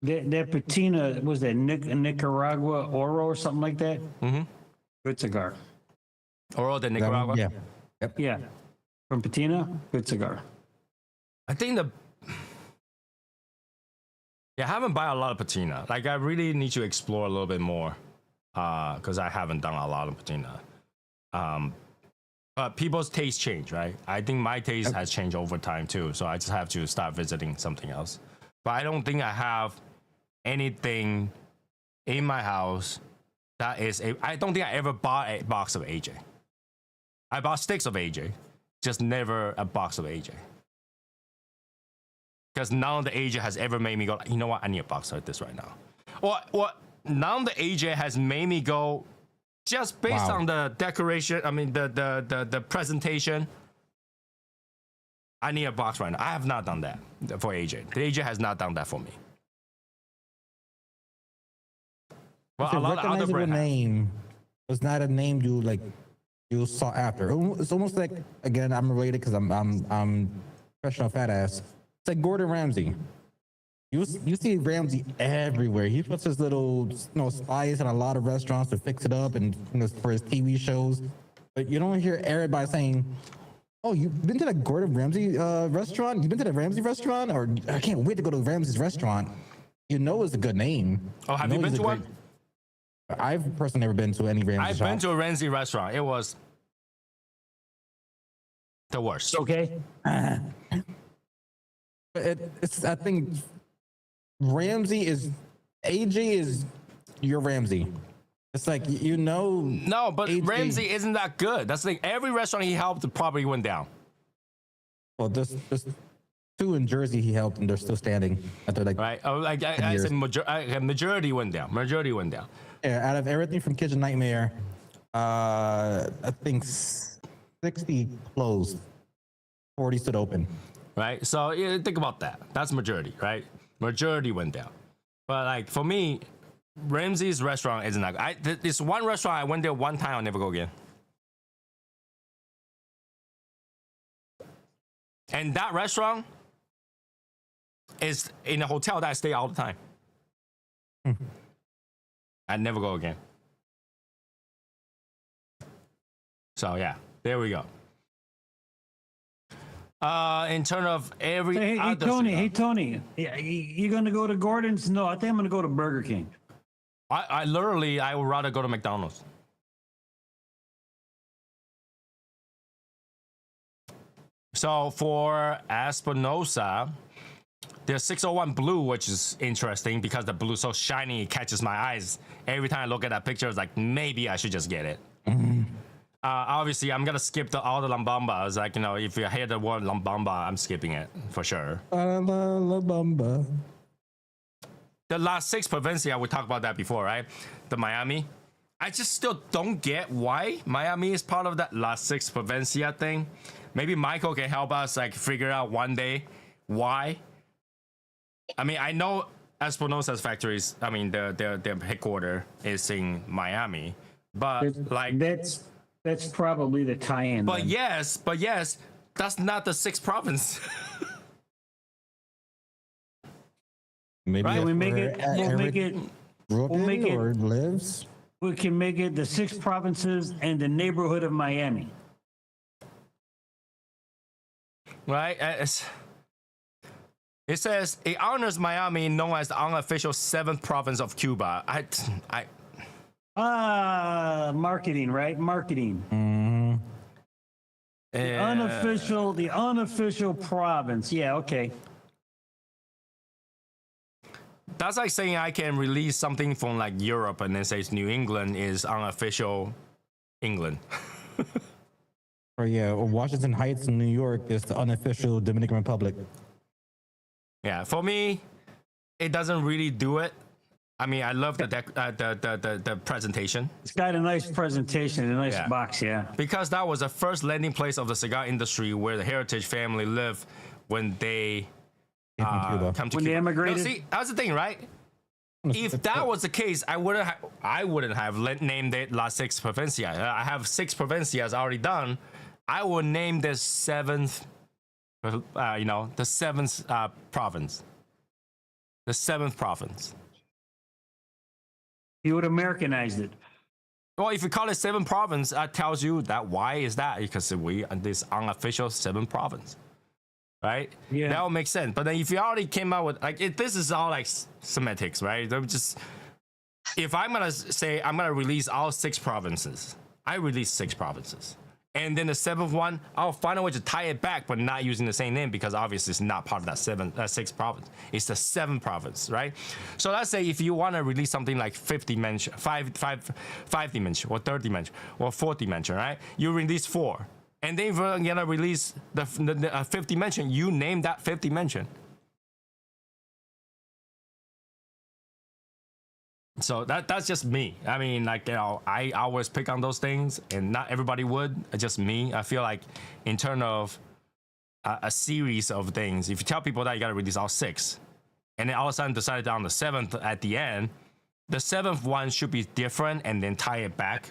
That patina, was that Nicaragua Oro or something like that? Mm-hmm. Good cigar. Or the That one? Nicaragua. Yeah. Yep. Yeah. From patina, good cigar. I think I haven't bought a lot of patina. Like I really need to explore a little bit more, because I haven't done a lot of patina. But people's taste change, right? I think my taste has changed over time too. So I just have to start visiting something else. But I don't think I have anything in my house that is I don't think I ever bought a box of AJ. I bought sticks of AJ, just never a box of AJ. Because none of the AJ has ever made me go, you know what, I need a box like this right now. Or now the AJ has made me go just based Wow. on the decoration. I mean the presentation. I need a box right now. I have not done that for AJ. The AJ has not done that for me. Well, It's a a lot of other recognizable brands. name. It's not a name you sought after. It's almost like, again, I'm related because I'm professional fat ass. It's like Gordon Ramsay. You see Ramsay everywhere. He puts his little spice in a lot of restaurants to fix it up and for his TV shows. But you don't hear everybody saying, "Oh, you've been to the Gordon Ramsay restaurant? You've been to the Ramsay restaurant? Or I can't wait to go to Ramsay's restaurant." You know it's a good name. Oh, have you been to one? I've personally never been to any Ramsay I've shop. been to a Ramsay restaurant. It was the worst. Okay. It's I think AJ is your Ramsay. It's like No, but AJ Ramsay isn't that good. That's the thing. Every restaurant he helped probably went down. Well, there's two in Jersey he helped, and they're still standing. After like Right? Oh, like I said, majority went down. Majority went down. yeah, out of everything from Kitchen Nightmare, I think 60 closed, 40 stood open. Right? So yeah, think about that. That's majority, right? Majority went down. But like for me, Ramsay's restaurant isn't that good. This one restaurant I went there one time, I'll never go again. And that restaurant is in a hotel that I stay all the time. I'd never go again. So yeah, there we go. In terms of every Hey, other Tony. cigar- Hey, Tony. You going to go to Gordon's? No, I think I'm going to go to Burger King. I literally, I would rather go to McDonald's. So for Espinosa, there's 601 blue, which is interesting because the blue is so shiny, it catches my eyes. Every time I look at that picture, it's like, maybe I should just get it. Obviously, I'm gonna skip all the Lambambas. Like, if you hear the word Lambamba, I'm skipping it for sure. Alabama. The last 6 Provincia, we talked about that before, right? The Miami. I just still don't get why Miami is part of that last 6 Provincia thing. Maybe Michael can help us figure out one day why. I mean, I know Espinosa's factories. I mean, their headquarters is in Miami, but That's probably the tie-in. but then. yes, that's not the 6th province. Maybe Right. Can we that's make where it? We'll make it. grew up we'll in make it- or lives. We can make it the 6 provinces and the neighborhood of Miami. Right? It says it honors Miami, known as the unofficial 7th province of Cuba. Marketing, right? Marketing. The unofficial province. Yeah, okay. That's like saying I can release something from like Europe and then say New England is unofficial England. Or Washington Heights in New York is the unofficial Dominican Republic. Yeah, for me, it doesn't really do it. I mean, I love the presentation It's got a nice presentation, a nice Yeah. box, yeah. because that was the first landing place of the cigar industry where the Heritage family lived when they Came from Cuba. come to When they Cuba. emigrated? No, see, that's the thing, right? If that was the case, I wouldn't have named it La Six Provincia. I have 6 provincias already done. I would name the 7th, the 7th province. The 7th province. He would Americanized it. Well, if you call it 7th province, that tells you that why is that? Because we are this unofficial 7th province. Right? Yeah. That would make sense. But then if you already came out with this is all like semantics, right? They're just if I'm gonna say I'm gonna release all 6 provinces, I release 6 provinces. And then the 7th one, I'll find a way to tie it back, but not using the same name because obviously it's not part of that 6th province. It's the 7th province, right? So let's say if you want to release something like 5 dimension, or 3rd dimension, or 4th dimension, right? You release 4. And then if you're gonna release the 5th dimension, you name that 5th dimension. So that's just me. I mean, like, you know, I always pick on those things, and not everybody would. It's just me. I feel like in terms of a series of things, if you tell people that you got to release all 6, and then all of a sudden decided on the 7th at the end, the 7th one should be different and then tie it back.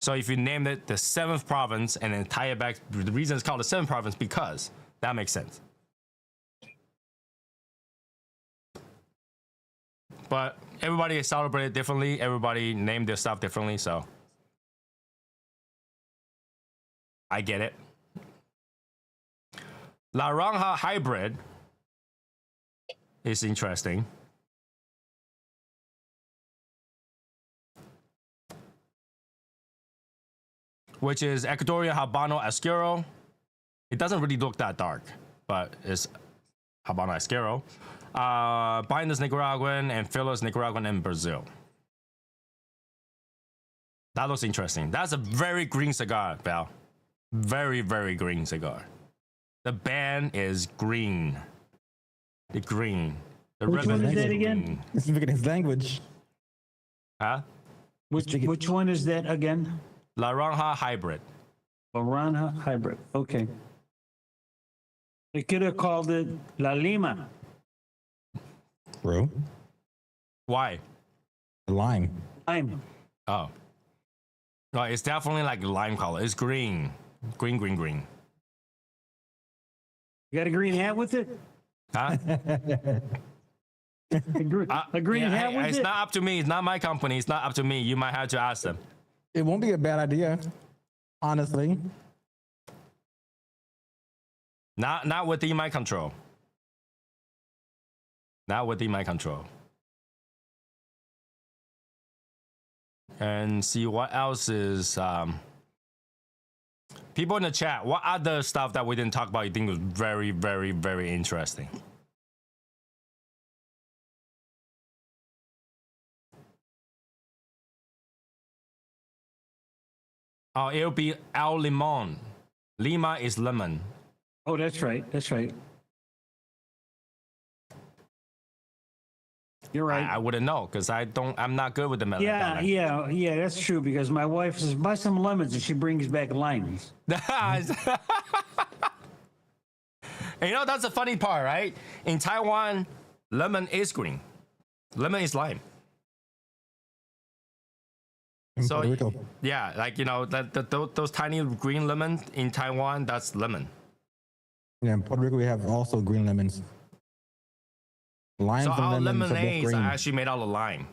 So if you name it the 7th province and then tie it back, the reason it's called the 7th province because that makes sense. But everybody celebrated differently. Everybody named their stuff differently. So I get it. La Ranja hybrid is interesting. Which is Ecuadorian Habano Oscuro. It doesn't really look that dark, but it's Habano Oscuro. Binders Nicaraguan and fillers Nicaraguan and Brazil. That looks interesting. That's a very green cigar, Val. Very, very green cigar. The band is green. The green. The Which ribbon one is that green. again? It's speaking his language. Huh? Which one is that again? La Ranja hybrid. Laranja hybrid. Okay. They could have called it La Lima. Bro. Why? Lime. Lime. Oh. No, it's definitely like lime color. It's green. Green, green, green. You got a green hat with it? Huh? A green hat with it's it? not up to me. It's not my company. It's not up to me. You might have to ask them. It won't be a bad idea, honestly. Not within my control. Not within my control. And see what else is people in the chat. What other stuff that we didn't talk about you think was very, very, very interesting? Oh, it'll be El Limon. Lima is lemon. Oh, that's right. That's right. You're right. I wouldn't know because I'm not good with the melon. Yeah, that's true because my wife says, buy some lemons and she brings back limes. And you know, that's the funny part, right? In Taiwan, lemon is green. Lemon is lime. In So, Puerto Rico. yeah, like, you know, those tiny green lemons in Taiwan, that's lemon. Yeah, in Puerto Rico we have also green lemons. Limes So and our lemons are both lemonades green. are actually made out of lime.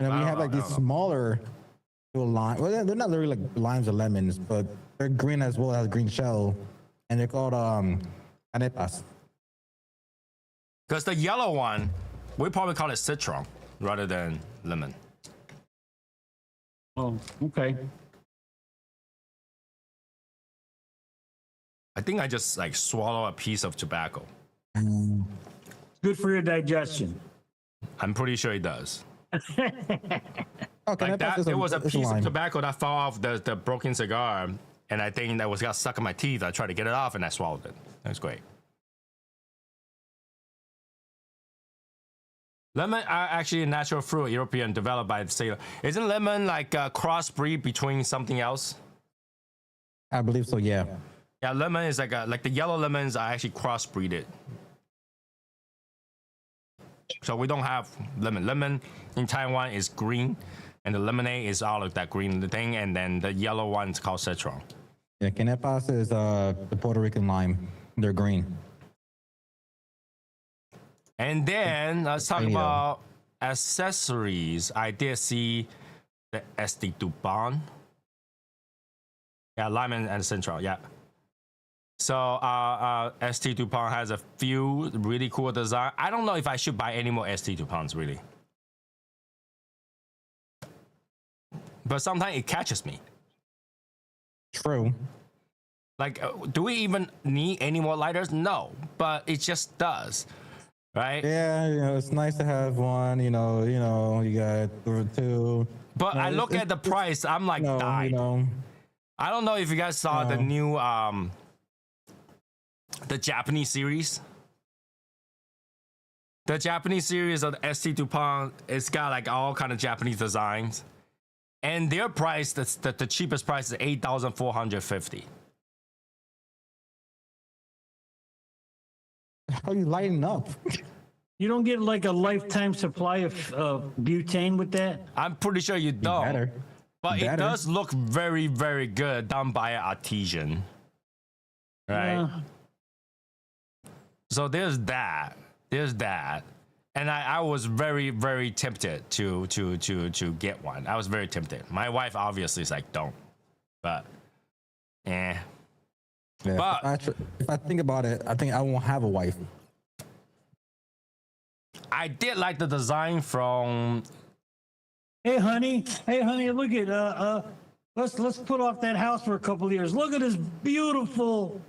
And then we I have don't like know, these smaller little lime. Well, they're not really like limes or lemons, but they're green as well as green shell, and they're called arepas. Because the yellow one, we probably call it citron rather than lemon. Oh, okay. I think I just like swallow a piece of tobacco. Good for your digestion. I'm pretty sure it does. Okay, Like that, is there was a it's piece of lime. tobacco that fell off the broken cigar, and I think that got stuck in my teeth. I tried to get it off, and I swallowed it. That was great. Lemon are actually a natural fruit, European, developed by the sailor. Isn't lemon like a crossbreed between something else? I believe so. Yeah. Yeah, lemon is like the yellow lemons are actually crossbreeded. So we don't have lemon. Lemon in Taiwan is green, and the lemonade is all of that green thing, and then the yellow one is called citron. Yeah, canepas is the Puerto Rican lime. They're green. And then let's talk Bonito. about accessories. I did see the SD Dupont. Yeah, lime and citron. Yeah. So ST Dupont has a few really cool design. I don't know if I should buy any more ST Duponts really. But sometimes it catches me. True. Like, do we even need any more lighters? No, but it just does, right? Yeah, it's nice to have one. You got two. But I look at the price, I'm like, died. I don't know if you guys saw the new the Japanese series. The Japanese series of the ST DuPont, it's got like all kind of Japanese designs, and their price, the cheapest price is $8,450. How are you lighting up? You don't get like a lifetime supply of butane with that? I'm pretty sure you don't. Better. But it Better. does look very, very good done by an artisan. Right? Yeah. So there's that. There's that. And I was very, very tempted to get one. I was very tempted. My wife obviously is like, don't. But Yeah, But- if I think about it, I think I won't have a wife. I did like the design from Hey honey, look at let's put off that house for a couple of years. Look at this beautiful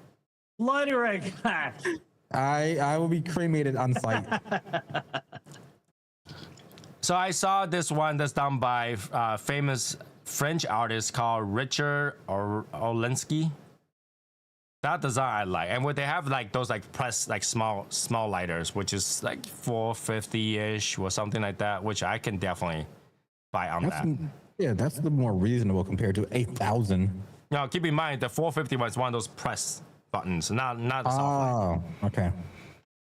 lighter I got. I will be cremated on site. So I saw this one that's done by famous French artist called Richard Orlinsky. That design I like, and what they have like those like press like small lighters, which is like $450-ish or something like that, which I can definitely buy on that. Yeah, that's the more reasonable compared to 8,000. Now keep in mind the 450 one is one of those press buttons, not the soft light, Oh, okay.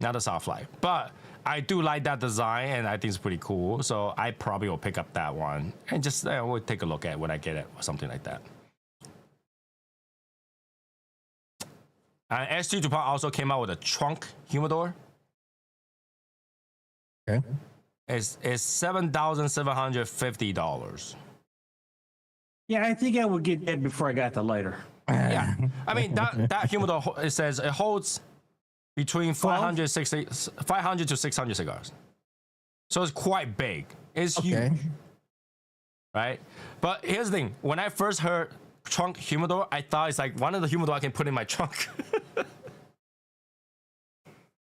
not the soft light. But I do like that design, and I think it's pretty cool. So I probably will pick up that one and just we'll take a look at when I get it or something like that. ST DuPont also came out with a trunk humidor. Okay. It's $7,750. Yeah, I think I would get that before I got the lighter. Yeah, I mean that humidor, it says it holds between 500 to 600 cigars. So it's quite big. It's Okay. huge, right? But here's the thing: when I first heard trunk humidor, I thought it's like one of the humidor I can put in my trunk.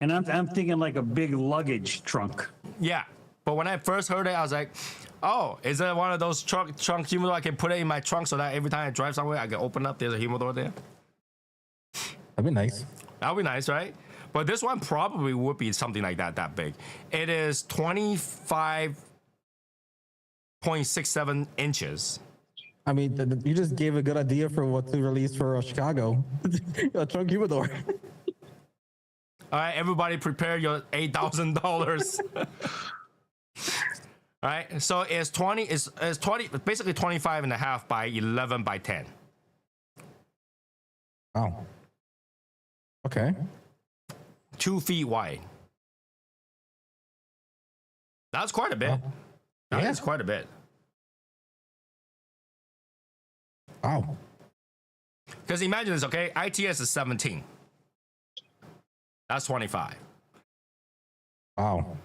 And I'm thinking like a big luggage trunk. Yeah, but when I first heard it, I was like, "Oh, is it one of those trunk humidor I can put it in my trunk so that every time I drive somewhere, I can open up, there's a humidor there." That'd be nice. That would be nice, right? But this one probably would be something like that big. It is 25.67 inches. I mean, you just gave a good idea for what to release for Chicago. A trunk humidor. All right, everybody, prepare your $8,000. All right, so it's 20. It's 20. Basically 25 and a half by 11 by 10. Oh. Okay. 2 feet wide. That's quite a bit. That is quite a bit. Wow. Because imagine this, okay? ITS is 17. That's 25. Wow.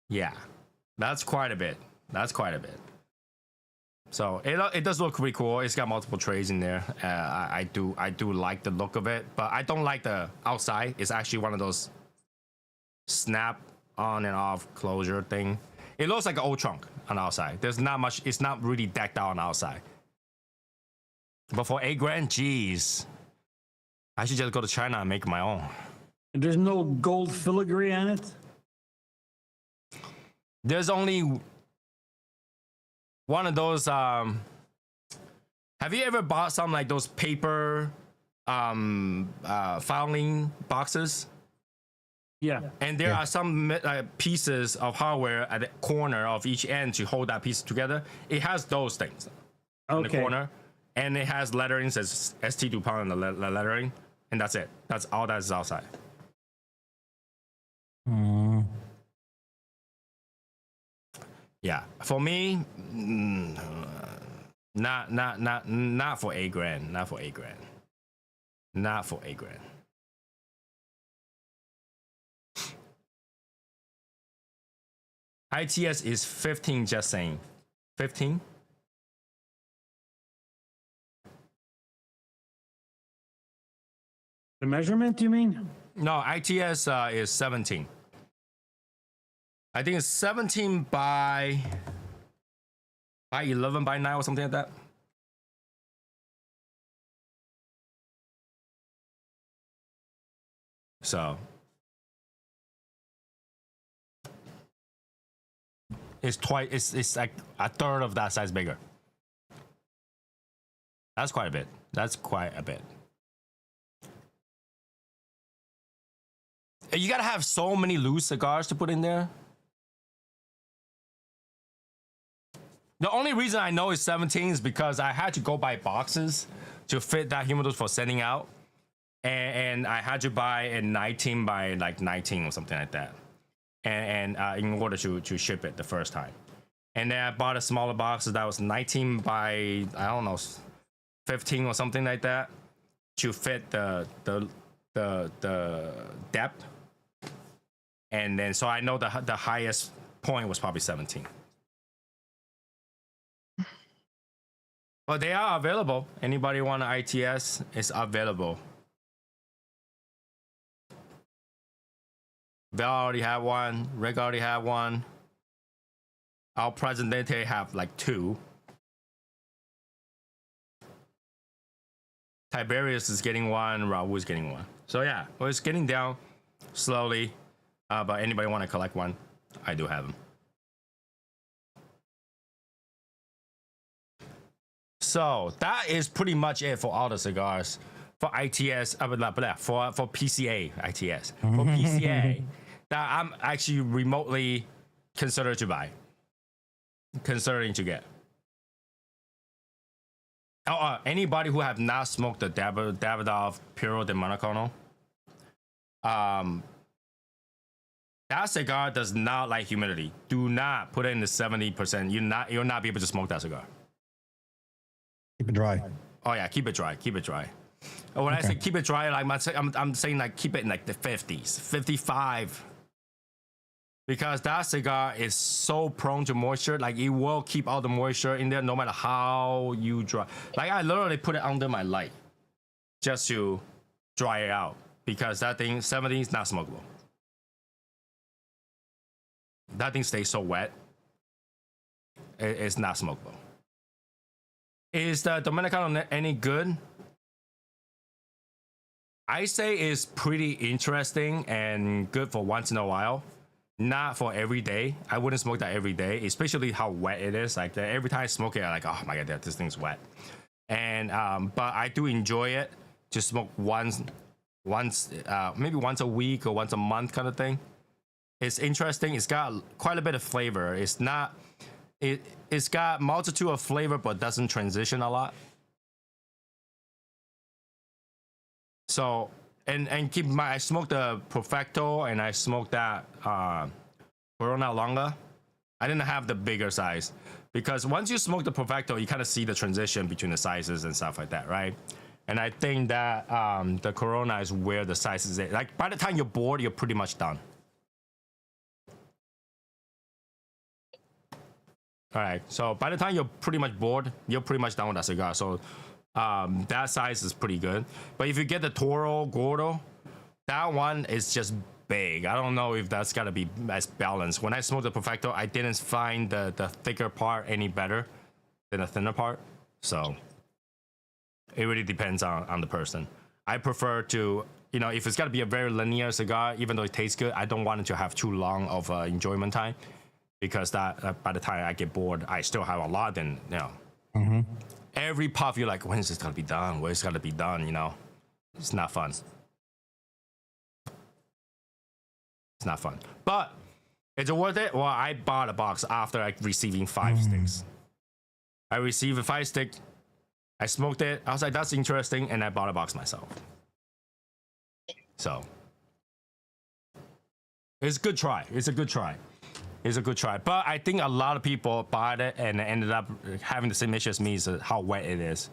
Yeah, that's quite a bit. That's quite a bit. So it does look pretty cool. It's got multiple trays in there. I do like the look of it, but I don't like the outside. It's actually one of those snap on and off closure thing. It looks like an old trunk on the outside. There's not much. It's not really decked out on the outside. But for $8,000, geez, I should just go to China and make my own. There's no gold filigree on it. There's only one of those. Have you ever bought some like those paper filing boxes? Yeah. And there are some pieces of hardware at the corner of each end to hold that piece together. It has those things in the corner, and it has lettering, says ST DuPont on the lettering, and that's it. That's all that's outside. Yeah, for me, not for $8,000. Not for $8,000. Not for $8,000. ITS is 15. Just saying, 15. The measurement, you mean? No, ITS is 17. I think it's 17 by 11 by 9 or something like that. So is twice. It's like a third of that size bigger. That's quite a bit. That's quite a bit. You gotta have so many loose cigars to put in there. The only reason I know it's 17 is because I had to go buy boxes to fit that humidor for sending out. And I had to buy a 19 by like 19 or something like that. And in order to ship it the first time. And then I bought a smaller box that was 19 by, I don't know, 15 or something like that to fit the depth. And then, so I know the highest point was probably 17. But they are available. Anybody want an ITS? It's available. Val already have one. Rick already have one. Our Presidente have like 2. Tiberius is getting one. Raul is getting one. So yeah, well, it's getting down slowly. But anybody want to collect one? I do have them. So that is pretty much it for all the cigars. For ITS, for PCA ITS. For PCA, that I'm actually remotely considering to get. Anybody who have not smoked the Davidoff Puro de Monacono, that cigar does not like humidity. Do not put it in the 70%. You'll not be able to smoke that cigar. Keep it dry. Oh yeah, keep it dry. Keep it dry. When I say keep it dry, like I'm saying like keep it in like the 50s, 55. Because that cigar is so prone to moisture, like it will keep all the moisture in there no matter how you dry. Like I literally put it under my light just to dry it out because that thing 70 is not smokable. That thing stays so wet, it's not smokable. Is the Dominicano any good? I say it's pretty interesting and good for once in a while. Not for every day. I wouldn't smoke that every day, especially how wet it is. Like every time I smoke it, I'm like, oh my god, this thing's wet. And but I do enjoy it to smoke once, maybe once a week or once a month kind of thing. It's interesting. It's got quite a bit of flavor. It's not. It's got multitude of flavor, but doesn't transition a lot. So. And keep in mind, I smoked the Perfecto and I smoked that Corona Longa. I didn't have the bigger size because once you smoke the Perfecto, you kind of see the transition between the sizes and stuff like that, right? And I think that the Corona is where the size is. Like by the time you're bored, you're pretty much done. All right, so by the time you're pretty much bored, you're pretty much done with that cigar. So that size is pretty good. But if you get the Toro Gordo, that one is just big. I don't know if that's gotta be as balanced. When I smoked the Perfecto, I didn't find the thicker part any better than the thinner part. So it really depends on the person. I prefer to, if it's gotta be a very linear cigar, even though it tastes good, I don't want it to have too long of enjoyment time. Because that by the time I get bored, I still have a lot. Then every puff you're like, when is this gonna be done? When is it gonna be done? It's not fun. It's not fun. But is it worth it? Well, I bought a box after receiving 5 sticks. I received a 5 stick. I smoked it. I was like, that's interesting, and I bought a box myself. So it's a good try. It's a good try. It's a good try. But I think a lot of people bought it and ended up having the same issue as me, is how wet it is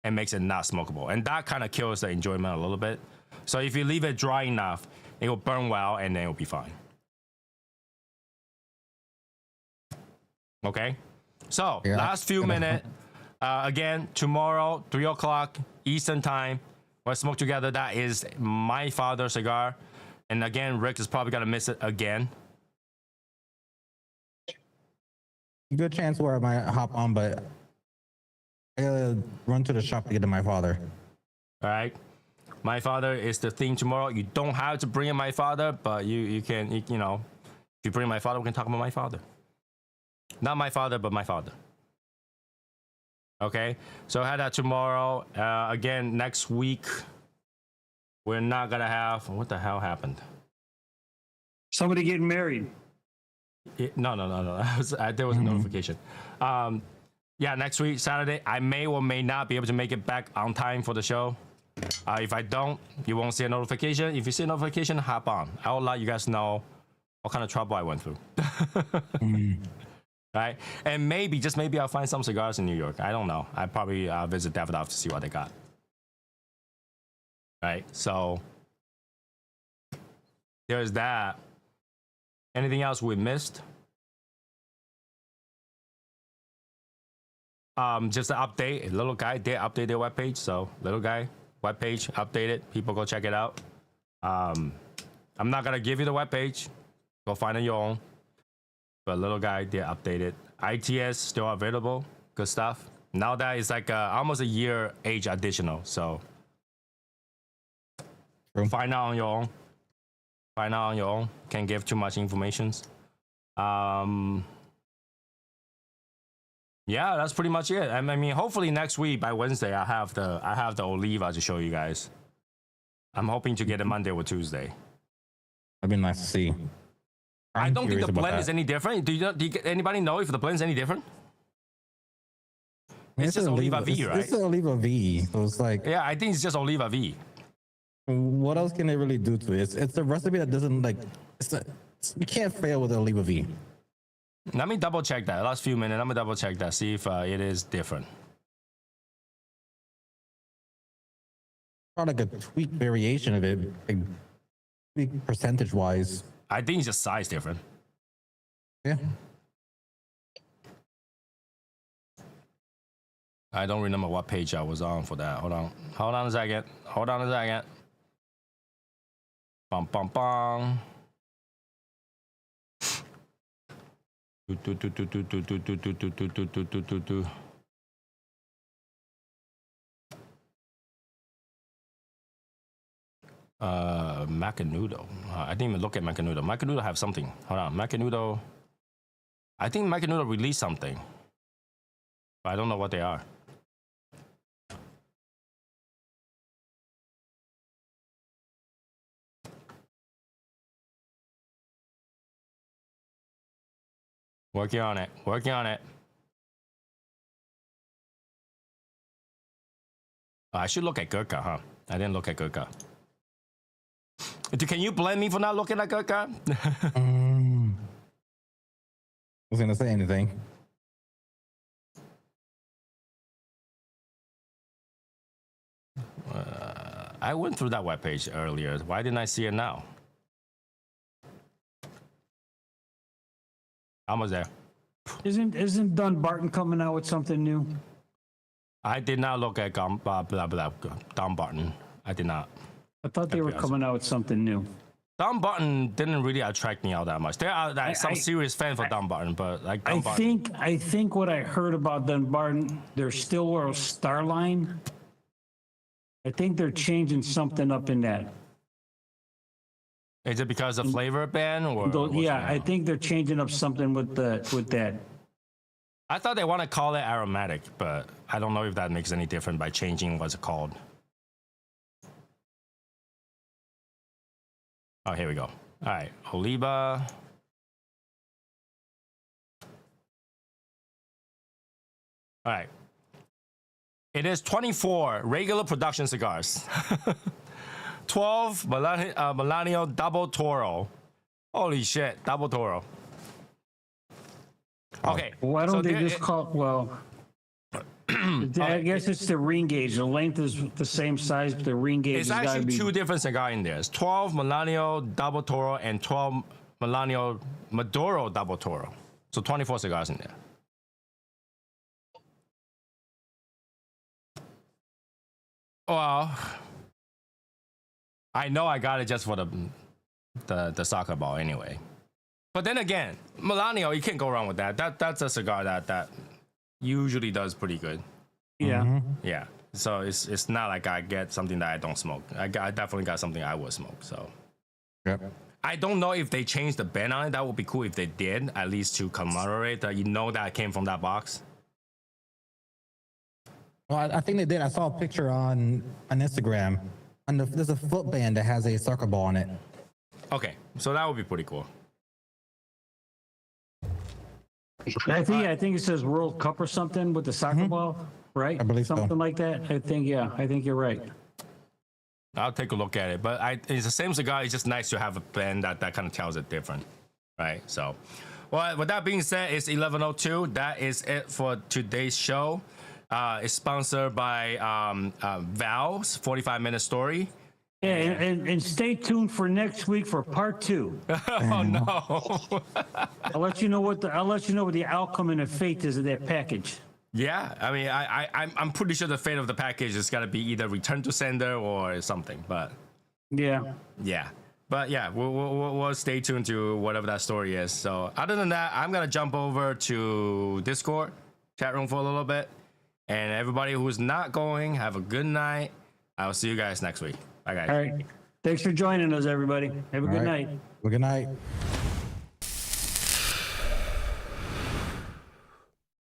and makes it not smokable. And that kind of kills the enjoyment a little bit. So if you leave it dry enough, it will burn well and then it'll be fine. Okay? So last few minutes. Again, tomorrow, 3 o'clock Eastern time, we'll smoke together. That is My Father cigar. And again, Rick is probably going to miss it again. Good chance where I might hop on, but I gotta run to the shop to get to My Father. All right. My Father is the theme tomorrow. You don't have to bring in My Father, but you can, if you bring My Father, we can talk about My Father. Not my father, but my father. Okay, so I had that tomorrow. Again, next week, we're not gonna have. What the hell happened? Somebody getting married. No. There was a notification. Yeah, next week, Saturday, I may or may not be able to make it back on time for the show. If I don't, you won't see a notification. If you see a notification, hop on. I will let you guys know what kind of trouble I went through. Right? And maybe, just maybe, I'll find some cigars in New York. I don't know. I probably visit Davidoff to see what they got. Right? So, there's that. Anything else we missed? Just an update. Little Guy did update their webpage. So, Little Guy webpage updated. People go check it out. I'm not going to give you the webpage. Go find it on your own. But Little Guy did update it. ITS still available. Good stuff. Now that it's like almost a year age additional. So find out on your own. Find out on your own. Can't give too much information. Yeah, that's pretty much it. I mean, hopefully next week by Wednesday I have the Oliva to show you guys. I'm hoping to get it Monday or Tuesday. That'd be nice to see. I don't think the blend is any different. Do anybody know if the blend is any different? It's just Oliva V, right? It's the Oliva V. So it's like, yeah, I think it's just Oliva V. What else can they really do to it? It's a recipe that doesn't like. You can't fail with Oliva V. Let me double check that. Last few minutes, let me double check that. See if it is different. Probably like a tweak variation of it, like, tweak percentage wise. I think it's just size different. Yeah. I don't remember what page I was on for that. Hold on a second. Bum bum bum. Macanudo. I didn't even look at Macanudo. Macanudo have something. Hold on. Macanudo. I think Macanudo released something. But I don't know what they are. Working on it. I should look at Gurkha, huh? I didn't look at Gurkha. Can you blame me for not looking at Gurkha? Was gonna say anything. I went through that webpage earlier. Why didn't I see it now? Almost there. Isn't Dunbarton coming out with something new? I did not look at Dunbarton. I did not. I thought they were coming out with something new. Dunbarton didn't really attract me all that much. There are some serious fans for Dunbarton, but like Dunbarton. I think what I heard about Dunbarton, they're still Starline. I think they're changing something up in that. Is it because of flavor ban or? Yeah, I think they're changing up something with that. I thought they want to call it aromatic, but I don't know if that makes any difference by changing what's it called. Oh, here we go. All right, Oliva. All right. It is 24 regular production cigars. 12 Millennial Double Toro. Holy shit, Double Toro. Okay. Why don't they just call, well, I guess it's the ring gauge. The length is the same size, but the ring gauge It's has got to actually be. two different cigars in there. It's 12 Millennial Double Toro and 12 Millennial Maduro Double Toro. So 24 cigars in there. Well, I know I got it just for the soccer ball anyway. But then again, Millennial, you can't go wrong with that. That's a cigar that usually does pretty good. Yeah. Yeah. So it's not like I get something that I don't smoke. I definitely got something I would smoke. So Yep. I don't know if they changed the band on it. That would be cool if they did, at least to commemorate that you know that it came from that box. Well, I think they did. I saw a picture on Instagram. And there's a foot band that has a soccer ball on it. Okay, so that would be pretty cool. I think it says World Cup or something with the soccer ball, right? I believe so. Something like that. I think you're right. I'll take a look at it, but it's the same cigar. It's just nice to have a band that kind of tells it different, right? So, well, with that being said, it's 11:02. That is it for today's show. It's sponsored by Val's 45-minute story. Yeah, and stay tuned for next week for part 2. Oh no! I'll let you know what the outcome and the fate is of that package. Yeah, I mean, I'm pretty sure the fate of the package is gonna be either returned to sender or something. But Yeah. we'll stay tuned to whatever that story is. So other than that, I'm gonna jump over to Discord chat room for a little bit. And everybody who's not going, have a good night. I'll see you guys next week. Bye, guys. All right. Thanks for joining us, everybody. Have a good night. Well, good night.